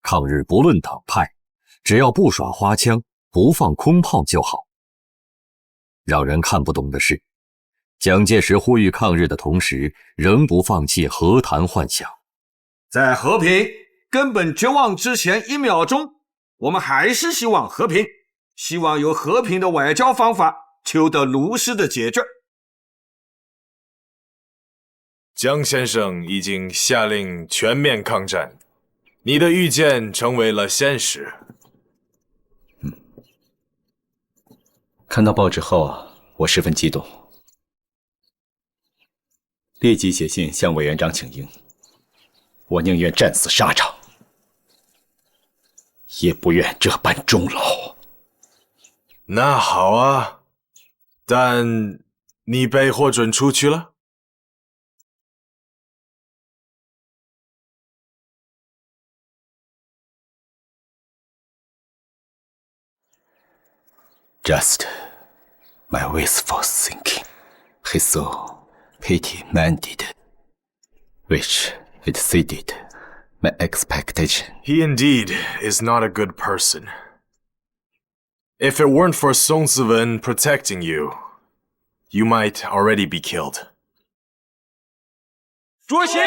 抗日不论党派，只要不耍花枪，不放空炮就好。让人看不懂的是，蒋介石呼吁抗日的同时，仍不放弃和谈幻想。在和平根本绝望之前1秒钟，我们还是希望和平，希望有和平的外交方法求得卢氏的解决。蒋先生已经下令全面抗战，你的预见成为了现实。看到报纸后，我十分激动，立即写信向委员长请缨。我宁愿战死沙场，也不愿这般终老。那好啊，但你被获准出去了。Just my wasteful thinking, he saw petty-minded, which exceeded my expectation. He indeed is not a good person. If it weren't for Song Ziwen protecting you, you might already be killed. 主席，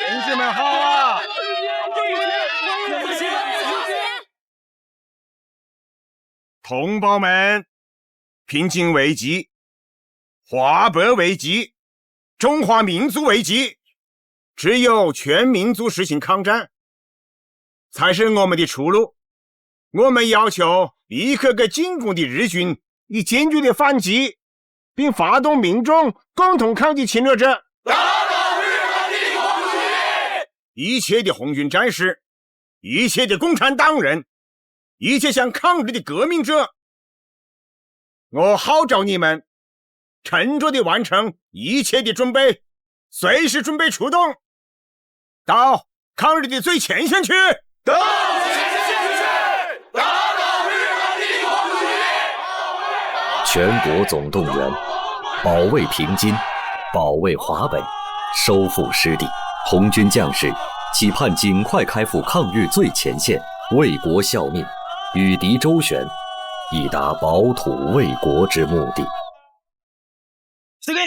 同志们好啊！同胞们，平津危机，华北危机，中华民族危机，只有全民族实行抗战，才是我们的出路。我们要求立刻给进攻的日军以坚决的反击，并发动民众共同抗击侵略者。一切的红军战士，一切的共产党人，一切想抗日的革命者，我号召你们沉着地完成一切的准备，随时准备出动，到抗日的最前线去。全国总动员，保卫平津，保卫华北，收复失地。红军将士期盼尽快开赴抗日最前线，为国效命，与敌周旋，以达保土卫国之目的。这个。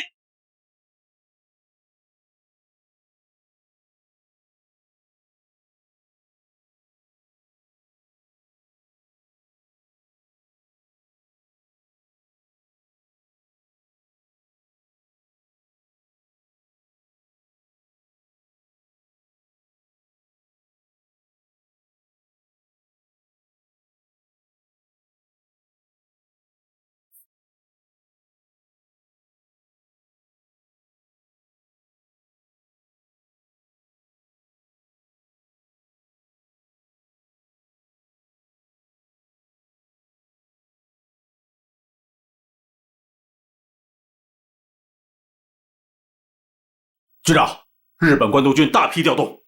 军长，日本关东军大批调动。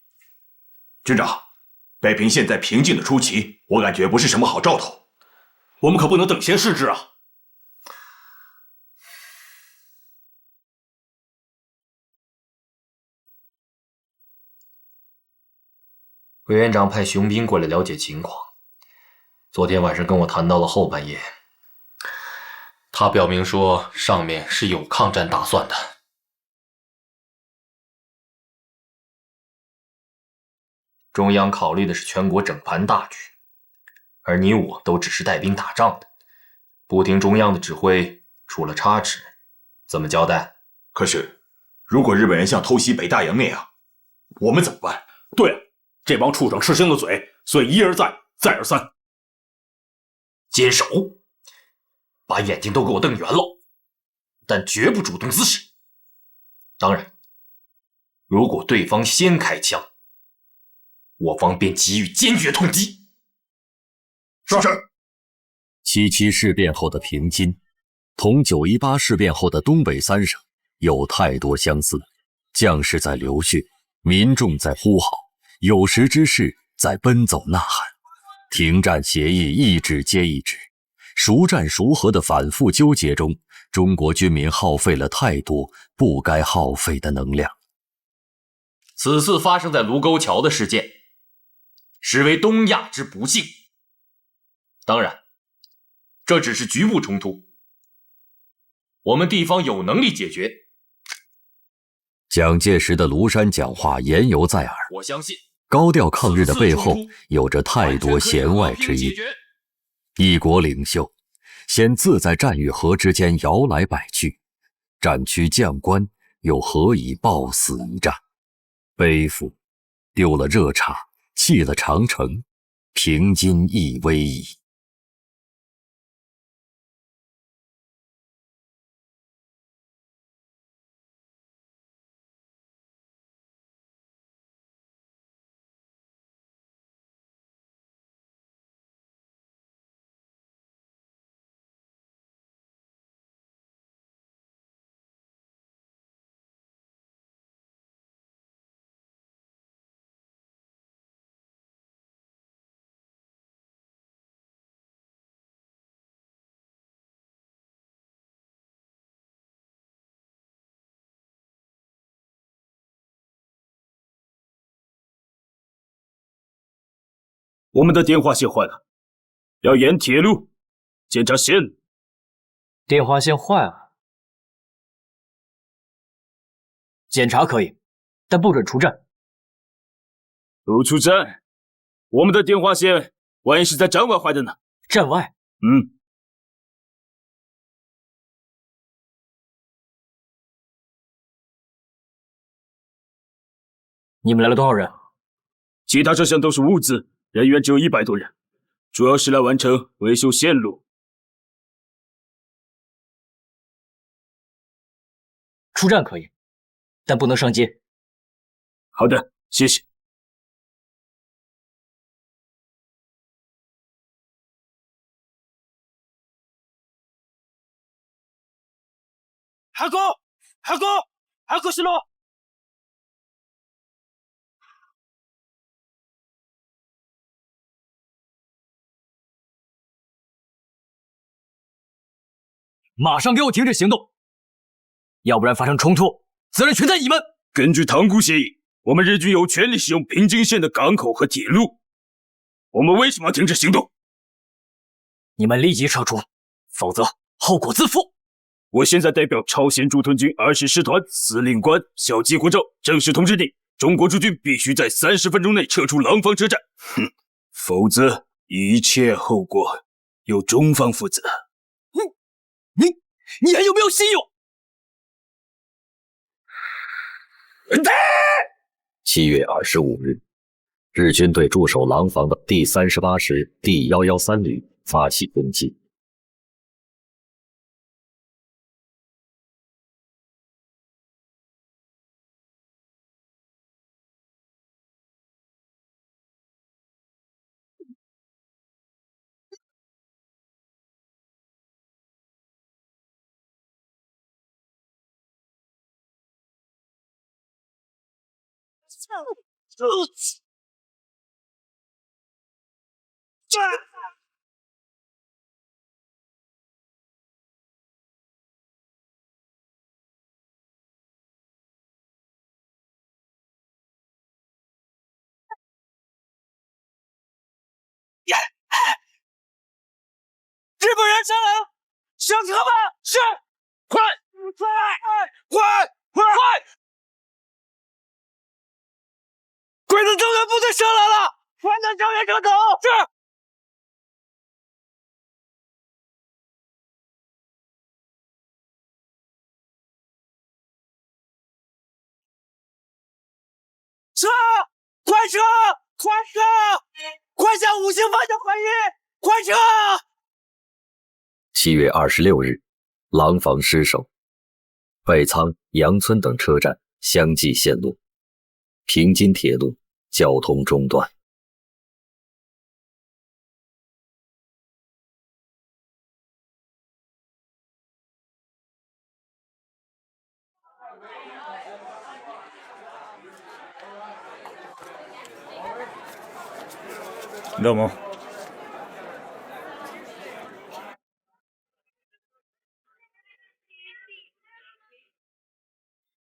军长，北平现在平静的出奇，我感觉不是什么好兆头。我们可不能等闲视之啊！委员长派雄兵过来了解情况，昨天晚上跟我谈到了后半夜，他表明说上面是有抗战打算的。中央考虑的是全国整盘大局，而你我都只是带兵打仗的，不听中央的指挥，出了差池，怎么交代？可是，如果日本人像偷袭北大洋那样，我们怎么办？对啊，这帮畜生吃腥的嘴，所以一而再，再而三。坚守，把眼睛都给我瞪圆了，但绝不主动滋事。当然，如果对方先开枪，我方便给予坚决痛击。是。77事变后的平津，同918事变后的东北三省有太多相似。将士在流血，民众在呼号，有识之士在奔走呐喊。停战协议一纸接一纸，孰战孰和的反复纠结中，中国军民耗费了太多不该耗费的能量。此次发生在卢沟桥的事件，实为东亚之不幸。当然，这只是局部冲突，我们地方有能力解决。蒋介石的庐山讲话言犹在耳，我相信高调抗日的背后有着太多弦外之音。一国领袖先自在战与和之间摇来摆去，战区将官又何以抱死一战？背负丢了热茶，弃了长城，平津亦危矣。我们的电话线坏了，要沿铁路检查线路。电话线坏了，检查可以，但不准出站。不出站？我们的电话线万一是在站外坏的呢？站外？你们来了多少人？其他车厢都是物资，人员只有100多人，主要是来完成维修线路。出站可以，但不能上街。好的，谢谢。ハコしろ！马上给我停止行动，要不然发生冲突，责任全在你们。根据塘沽协议，我们日军有权利使用平津县的港口和铁路，我们为什么要停止行动？你们立即撤出，否则后果自负。我现在代表朝鲜驻屯军20师团司令官小矶国昭正式通知你，中国驻军必须在30分钟内撤出廊坊车站，否则一切后果由中方负责。你还有没有信用？7月25日，日军对驻守廊坊的第38师第113旅发起攻击。日本人上来了，上车吧！是，快！鬼子救援部队上来了，快到救援车头！是。撤！快撤！快向5星方向回应！快撤！7月26日，廊坊失守，北仓、杨村等车站相继陷落，平津铁路交通中断。どうも。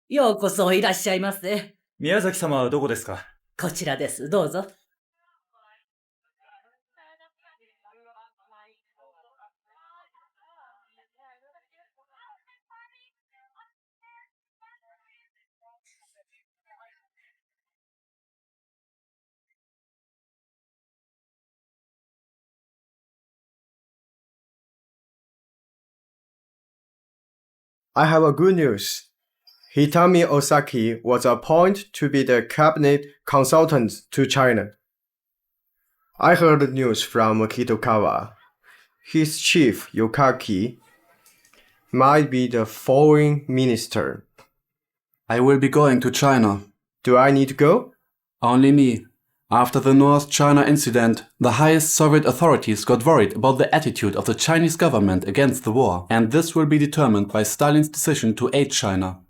ようこそいらっしゃいませ。宮崎様はどこですか？こちらです。どうぞ。I have a good news. Hitami Osaki was appointed to be the cabinet consultant to China. I heard the news from Kitokawa. His chief, Yokaki, might be the foreign minister. I will be going to China. Do I need to go? Only me. After the North China incident, the highest Soviet authorities got worried about the attitude of the Chinese government against the war, and this will be determined by Stalin's decision to aid China.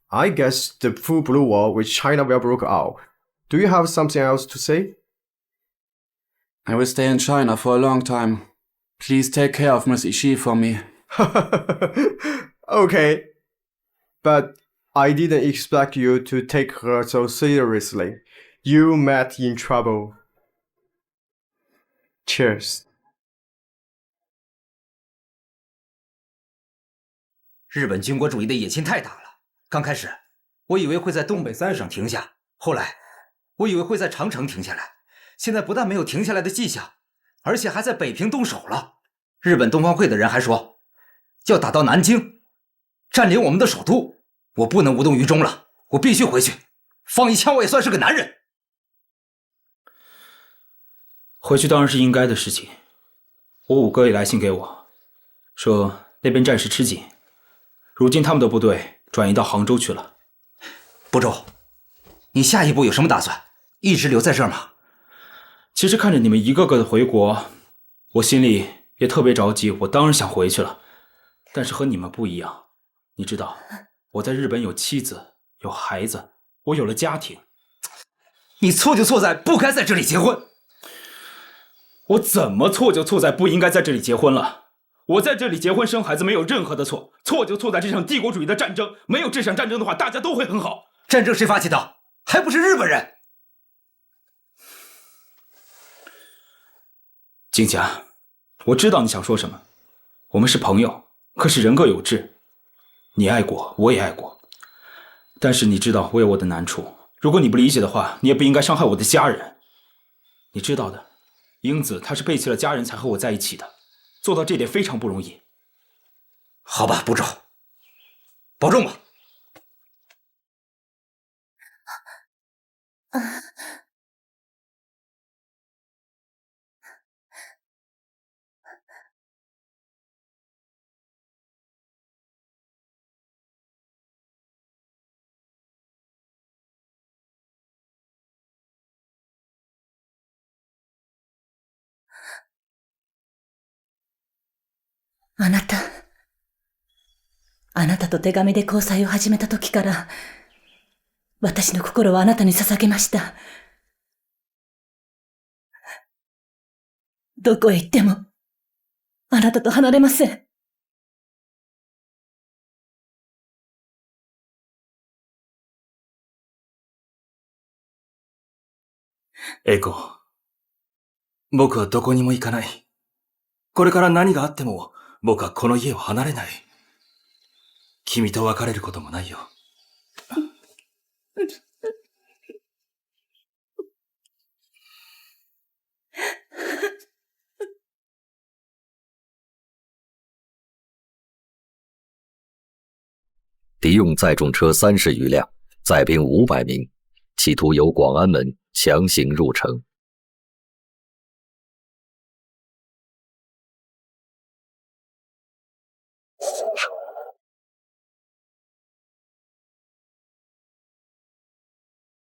I guess the full blue war with China will break out. Do you have something else to say? I will stay in China for a long time. Please take care of Miss Ishii for me. Okay. But I didn't expect you to take her so seriously. You met in trouble. Cheers。日本军国主义的野心太大了。刚开始，我以为会在东北3省停下，后来，我以为会在长城停下来。现在不但没有停下来的迹象，而且还在北平动手了。日本东方会的人还说，要打到南京，占领我们的首都。我不能无动于衷了，我必须回去，放一枪我也算是个男人。回去当然是应该的事情。我五哥也来信给我，说那边战事吃紧，如今他们的部队转移到杭州去了。不周，你下一步有什么打算？一直留在这儿吗？其实看着你们一个个的回国，我心里也特别着急，我当然想回去了。但是和你们不一样，你知道，我在日本有妻子，有孩子，我有了家庭。你错就错在不该在这里结婚。我怎么错就错在不应该在这里结婚了？我在这里结婚生孩子没有任何的错，错就错在这场帝国主义的战争。没有这场战争的话，大家都会很好。战争谁发起的？还不是日本人。金家，我知道你想说什么。我们是朋友，可是人各有志。你爱过，我也爱过。但是你知道我有我的难处，如果你不理解的话，你也不应该伤害我的家人。你知道的，英子她是背弃了家人才和我在一起的，做到这点非常不容易。好吧，不周，保重吧。あなたと手紙で交際を始めた時から、私の心はあなたに捧げました。どこへ行っても、あなたと離れません。英子、僕はどこにも行かない。これから何があっても、僕はこの家を離れない。君と別れることもないよ。敌用载重车30余辆，载兵500名，企图由广安门强行入城。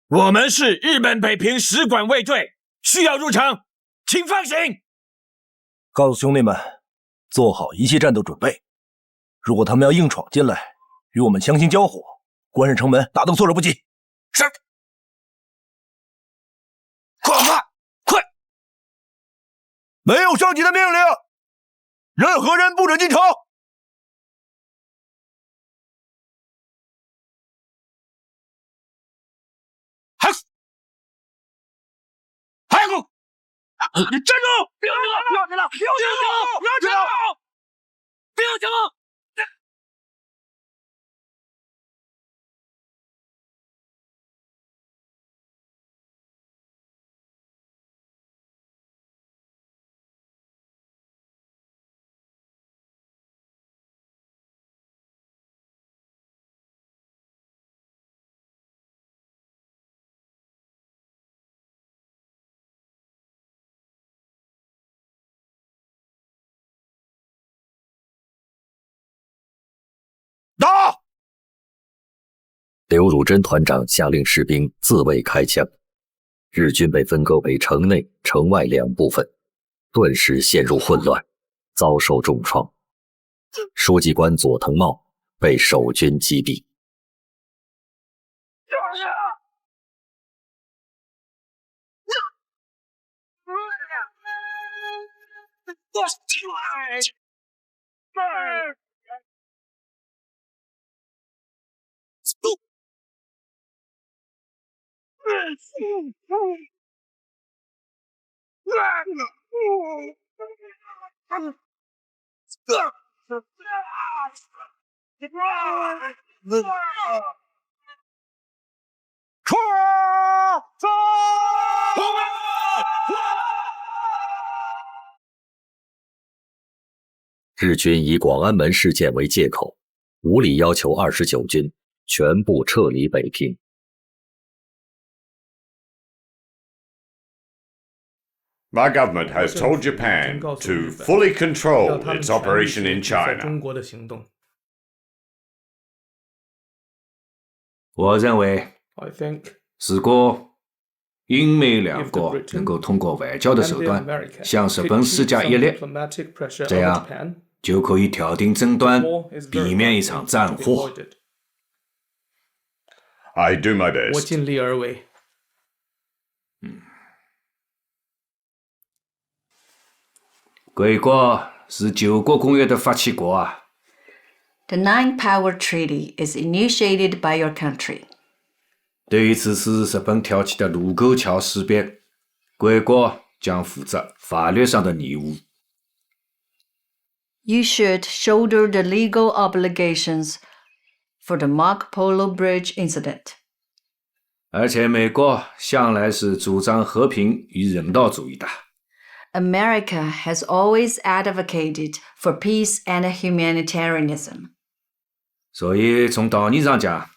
我们是日本北平使馆卫队，需要入城，请放行。告诉兄弟们，做好一切战斗准备。如果他们要硬闯进来，与我们强行交火，关上城门，打都措手不及。是。快！没有上级的命令，任何人不准进城。站住！不要停了！不要停！打！刘汝珍团长下令士兵自卫开枪，日军被分割为城内、城外2部分，顿时陷入混乱，遭受重创。书记官佐藤茂被守军击毙。日军以广安门事件为借口，无理要求29军全部撤离北平。My government has told Japan to fully control its operation in 在 China. 中国的行动。我认为， I think 如果英美两国能够通过外交的手段向日本施加压力，这样就可以调停争端，避免一场战祸。I do my 我 best. 尽力而为。贵国是9国公约的发起国啊。 The Nine Power Treaty is initiated by your country. 对于此次日本挑起的卢沟桥事变，贵国将负责法律上的义务。 You should shoulder the legal obligations for the Marco Polo Bridge incident. 而且美国向来是主张和平与人道主义的。 America has always advocated for peace and humanitarianism. 所以从道理上讲，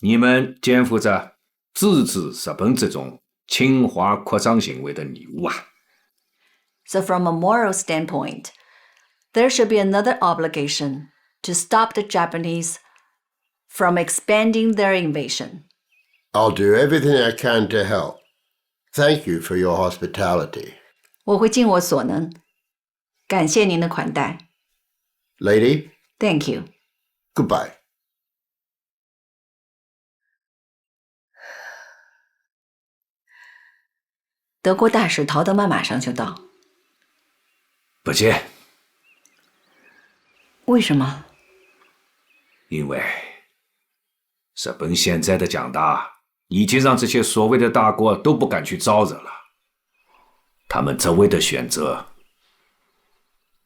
你们肩负着制止日本这种侵华扩张行为的义务啊。 So from a moral standpoint, there should be another obligation to stop the Japanese from expanding their invasion. I'll do everything I can to help. Thank you for your hospitality. 我会尽我所能，感谢您的款待。 Lady, Thank you. goodbye. 德国大使陶德曼马上就到。不见，为什么？因为日本现在的强大已经让这些所谓的大国都不敢去招惹了。他们周围的选择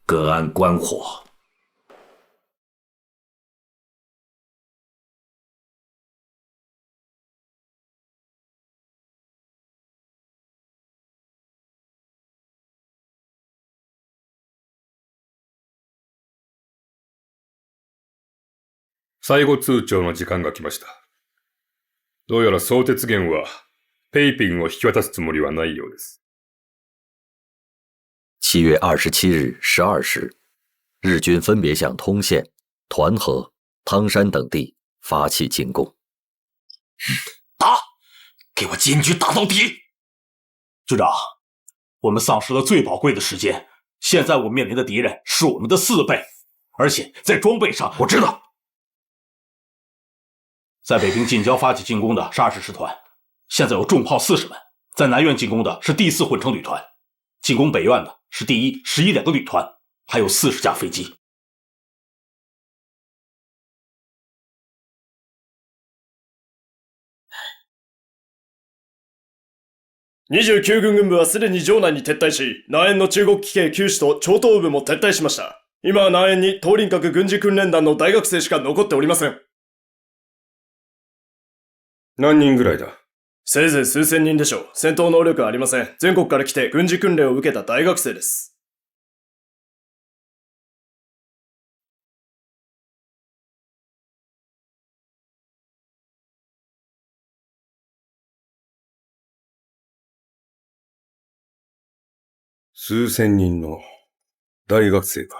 隔岸观火。 最後通帳の時間が来ました。どうやら相鉄源は、ペイピンを引き渡すつもりはないようです。7月27日12时，日军分别向通县、团河、汤山等地发起进攻。打！给我坚决打到底！军长，我们丧失了最宝贵的时间，现在我们面临的敌人是我们的4倍，而且在装备上，我知道。 在北平近郊发起进攻的是20师团，现在有重炮40门；在南苑进攻的是第4混成旅团，进攻北苑的是第1、11两个旅团，还有40架飞机。29軍軍部はすでに城内に撤退し、南園の中国騎兵9種と超東部も撤退しました。今は南園に東林閣軍事訓練団の大学生しか残っておりません。 何人ぐらいだ？せいぜい数千人でしょう。戦闘能力はありません。全国から来て軍事訓練を受けた大学生です。数千人の大学生か。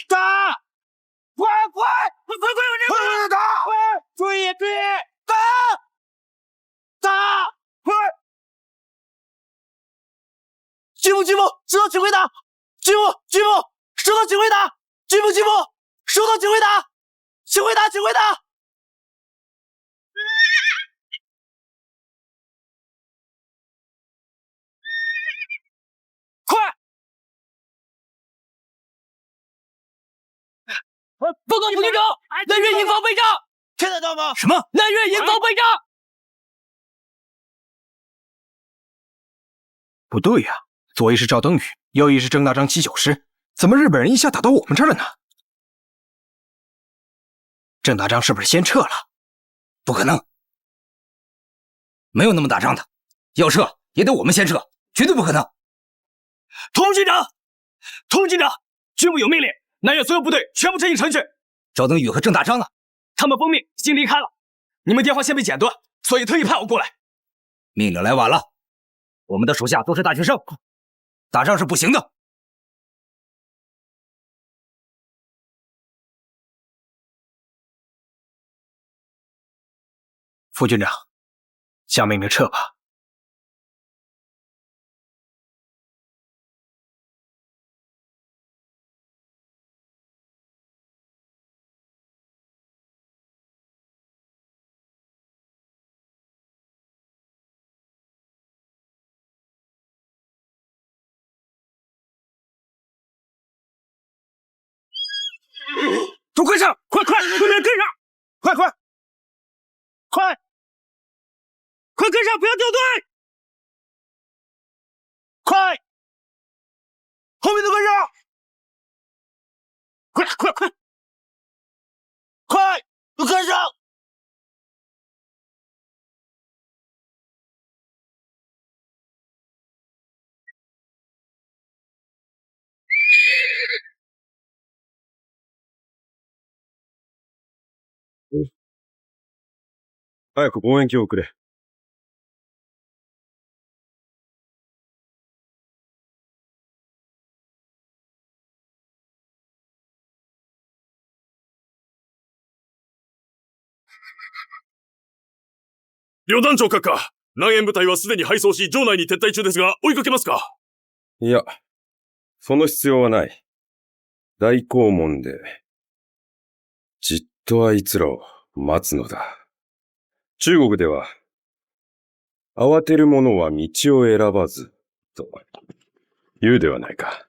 打！快往这边打！注意，打！快！军部，收到指挥打！军部，收到指挥打！军部，收到指挥打！指挥打！快！报告副军长，南越营房被炸！听得到吗？什么？南越营房被炸！不对呀，左翼是赵登禹，右翼是郑大章7、9师，怎么日本人一下打到我们这儿了呢？郑大章是不是先撤了？不可能，没有那么打仗的，要撤也得我们先撤，绝对不可能。童军长，军部有命令，南越所有部队全部阵营城去。赵登禹和郑大章呢？他们奉命已经离开了，你们电话线被剪断，所以特意派我过来。命令来晚了，我们的手下都是大学生，打仗是不行的。副军长，下命令撤吧。都快上！快！对面跟上！快跟上！不要掉队！快！后面都跟上！快！都跟上！早く望遠鏡をくれ。旅団長閣下、南援部隊はすでに敗走し、城内に撤退中ですが、追いかけますか？いや、その必要はない。大校門で、じっとあいつらを待つのだ。中国では、慌てる者は道を選ばず、と言うではないか。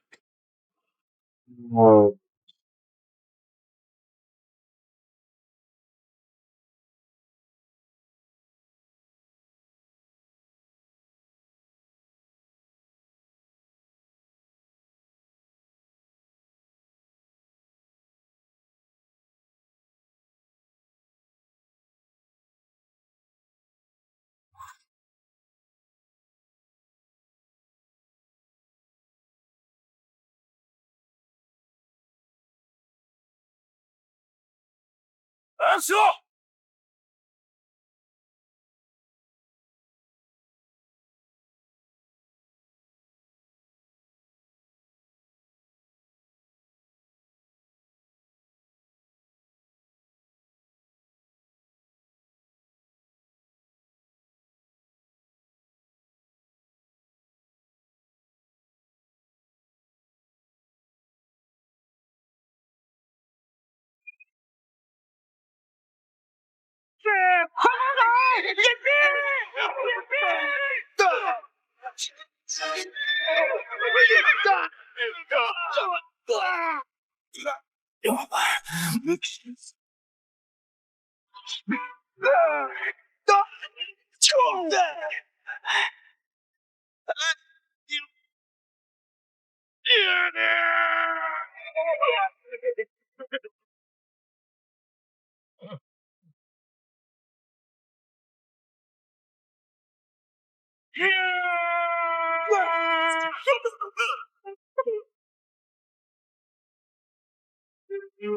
是。快走！隐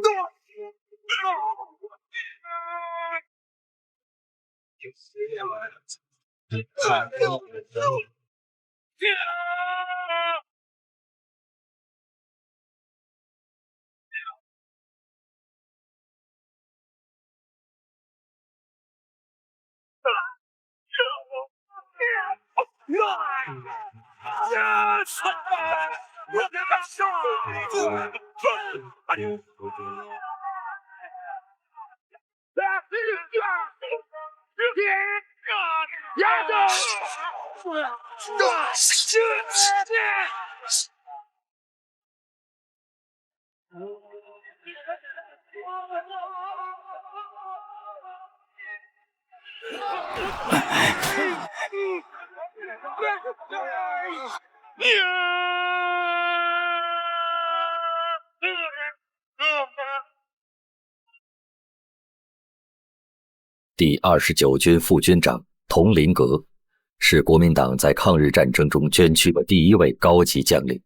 第29军副军长佟麟阁是国民党在抗日战争中捐躯的第一位高级将领。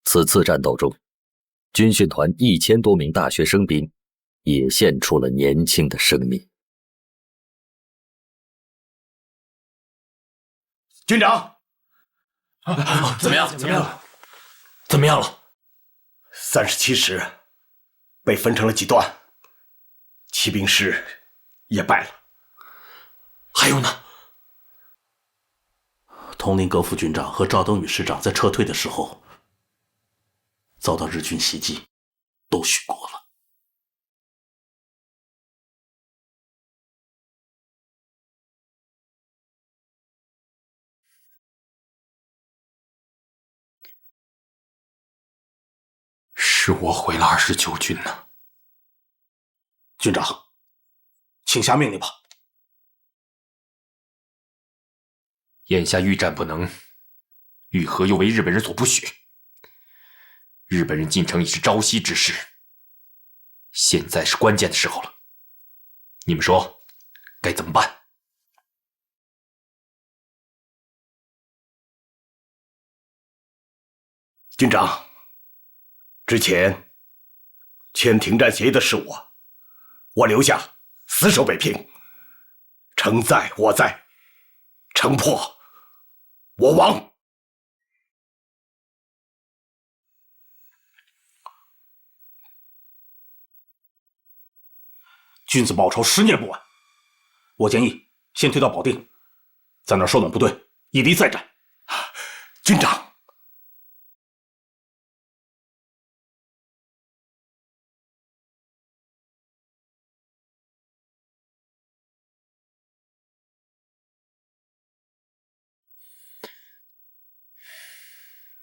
此次战斗中，军训团1000多名大学生兵也献出了年轻的生命。军长，怎么样？怎么样了？37师被分成了几段，骑兵师也败了。还有呢？佟麟阁副军长和赵登禹师长在撤退的时候遭到日军袭击，都殉国了。是我毁了29军呢。军长，请下命令吧。眼下欲战不能，欲和又为日本人所不许。日本人进城已是朝夕之事，现在是关键的时候了。你们说该怎么办？军长，之前签停战协议的是我留下死守北平，城在我在，城破我亡。君子报仇，10年不晚。我建议先退到保定，在那儿收拢部队，以敌再战。军长，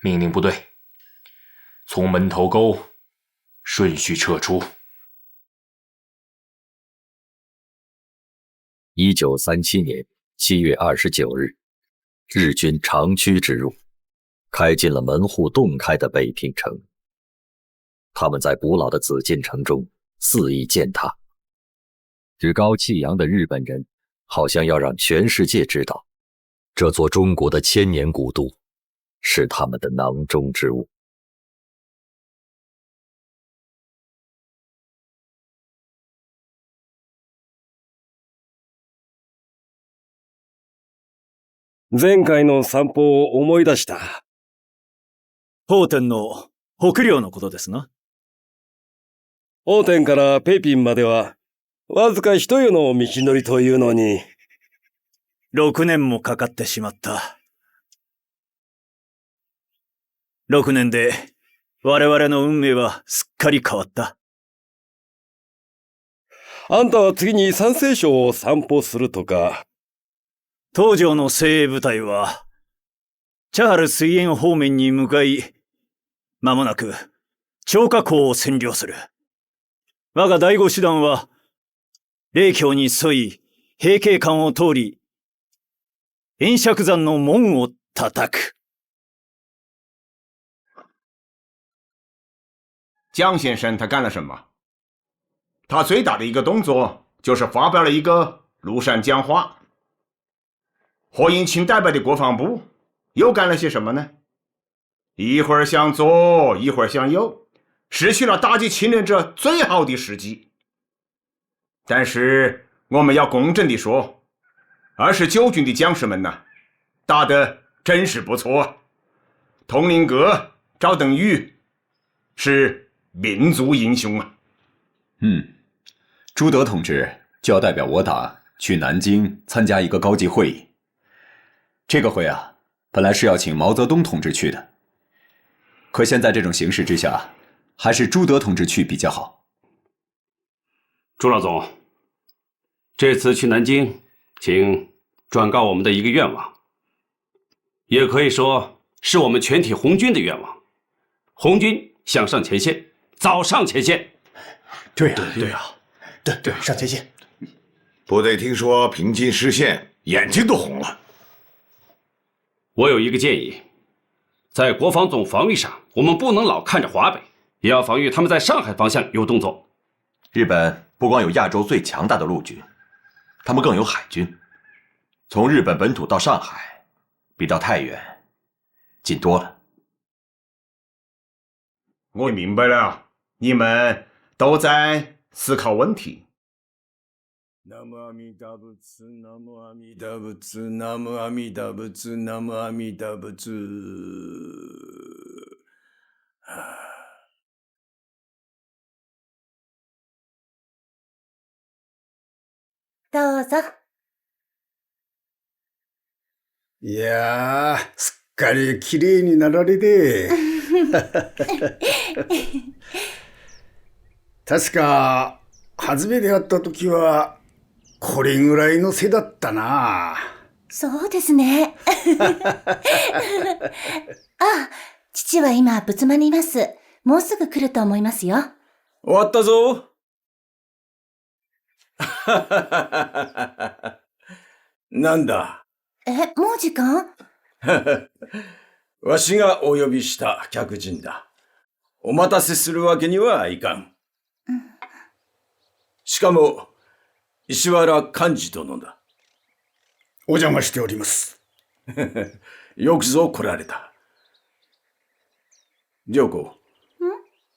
命令部队从门头沟顺序撤出。1937年7月29日，日军长驱直入，开进了门户洞开的北平城。他们在古老的紫禁城中肆意践踏，趾高气扬的日本人好像要让全世界知道，这座中国的千年古都是他们的囊中之物。前回の散歩を思い出した。奉天の北領のことですな。奉天から北平までは、わずか一夜の道のりというのに、6年もかかってしまった。6年で我々の運命はすっかり変わった。あんたは次に山西省を散歩するとか。東条の精鋭部隊は、茶原水源方面に向かい、間もなく張家口を占領する。我が第五師団は、霊郷に沿い、平家間を通り、延釈山の門を叩く。江先生他干了什么？他最大的一个动作就是发表了一个庐山讲话。霍英清代表的国防部又干了些什么呢？一会儿向左，一会儿向右，失去了打击侵略者最好的时机。但是我们要公正地说，29军的将士们呢，打得真是不错。佟麟阁、赵登禹是民族英雄啊！朱德同志就要代表我党去南京参加一个高级会议。这个会啊，本来是要请毛泽东同志去的，可现在这种形势之下，还是朱德同志去比较好。朱老总，这次去南京，请转告我们的一个愿望，也可以说是我们全体红军的愿望。红军向上前线，早上前线。对呀，对，上前线。部队听说平津失陷，眼睛都红了。我有一个建议，在国防总防御上，我们不能老看着华北，也要防御他们在上海方向有动作。日本不光有亚洲最强大的陆军，他们更有海军。从日本本土到上海，比到太原近多了。我明白了，你们都在思考问题。南无阿弥陀仏、南無阿弥陀仏、南無阿弥陀仏、南無阿弥陀仏。どうぞ。いやー、すっかり綺麗になられて。確か、初めて会った時は、これぐらいの背だったな。そうですね。あ、父は今、仏間にいます。もうすぐ来ると思いますよ。終わったぞ。なんだ。もう時間？わしがお呼びした客人だ。お待たせするわけにはいかん。しかも、石原幹事殿だ。お邪魔しております。よくぞ来られた。良子、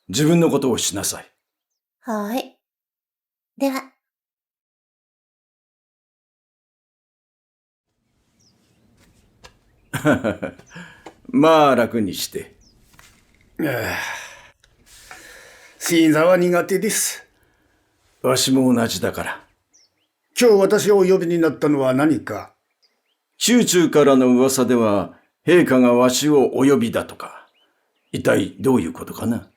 自分のことをしなさい。はい。では。まあ楽にして。新座は苦手です。わしも同じだから。今日私をお呼びになったのは何か。宮中からの噂では、陛下がわしをお呼びだとか。一体どういうことかな。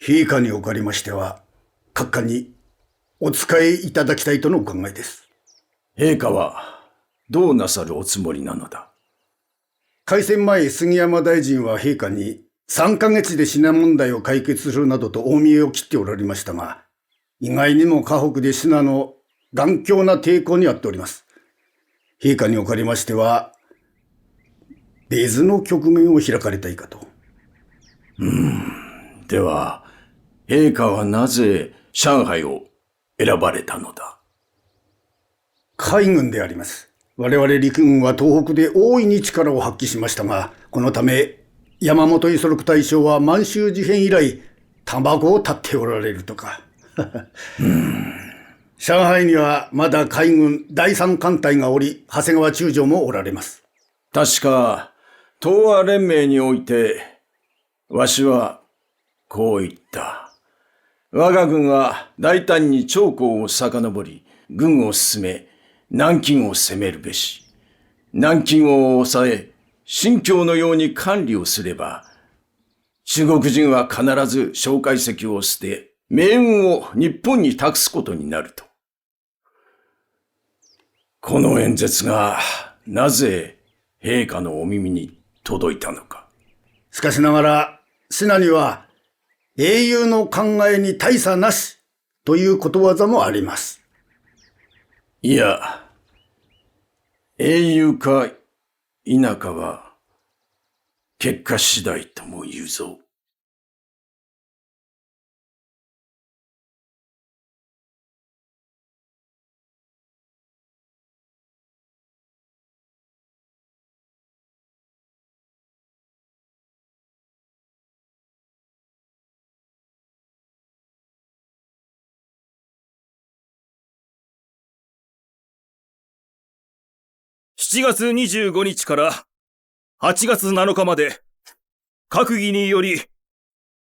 陛下におかれましては、閣下にお仕えいただきたいとのお考えです。陛下はどうなさるおつもりなのだ。開戦前、杉山大臣は陛下に3ヶ月でシナ問題を解決するなどと大見えを切っておられましたが、意外にも河北でシナの頑強な抵抗にあっております。陛下におかれましては、別の局面を開かれたいかと。では、陛下はなぜ上海を選ばれたのだ。海軍であります。我々陸軍は東北で大いに力を発揮しましたが、このため山本五十六大将は満州事変以来、卵を絶っておられるとか。上海にはまだ海軍第三艦隊がおり、長谷川中将もおられます。確か、東亜連盟において、わしはこう言った。我が軍は大胆に長江を遡り、軍を進め、南京を攻めるべし。南京を抑え、新疆のように管理をすれば、中国人は必ず蒋介石を捨て、命運を日本に託すことになると。この演説がなぜ陛下のお耳に届いたのか。しかしながら、シナには、英雄の考えに大差なしということわざもあります。いや、英雄か否かは結果次第とも言うぞ。7月25日から8月7日まで、閣議により、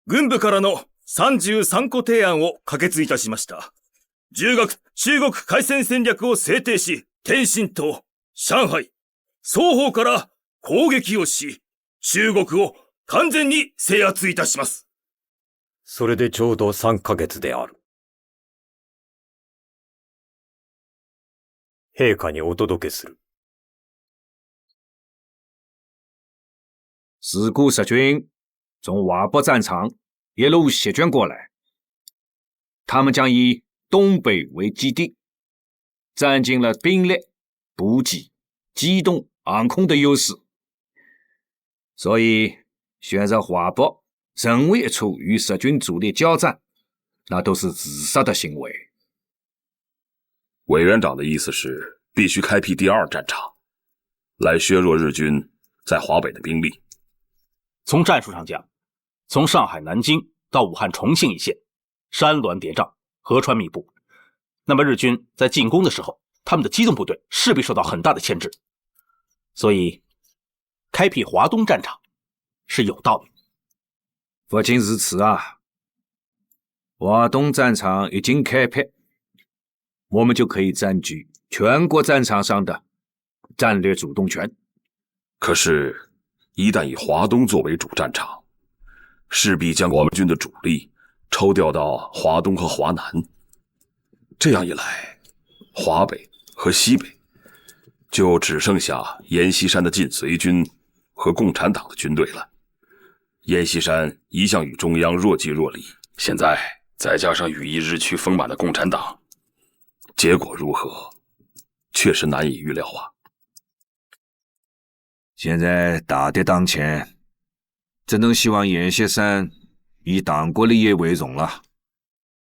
軍部からの33個提案を可決いたしました。10月中国海戦戦略を制定し、天津と上海、双方から攻撃をし、中国を完全に制圧いたします。それでちょうど3ヶ月である。陛下にお届けする。自古日军从华北战场一路席卷过来，他们将以东北为基地，占尽了兵力、补给、机动、航空的优势，所以选择华北任何一处与日军主力交战，那都是自杀的行为。委员长的意思是，必须开辟第二战场，来削弱日军在华北的兵力。从战术上讲，从上海、南京到武汉、重庆一线，山峦叠嶂，河川密布。那么日军在进攻的时候，他们的机动部队势必受到很大的牵制，所以开辟华东战场是有道理。不仅如此啊，华东战场一经开辟，我们就可以占据全国战场上的战略主动权。可是，一旦以华东作为主战场，势必将我们军的主力抽调到华东和华南。这样一来，华北和西北就只剩下阎锡山的晋绥军和共产党的军队了。阎锡山一向与中央若即若离，现在再加上羽翼日趋丰满的共产党，结果如何，确实难以预料啊。现在大敌当前，只能希望阎锡山以党国利益为荣了。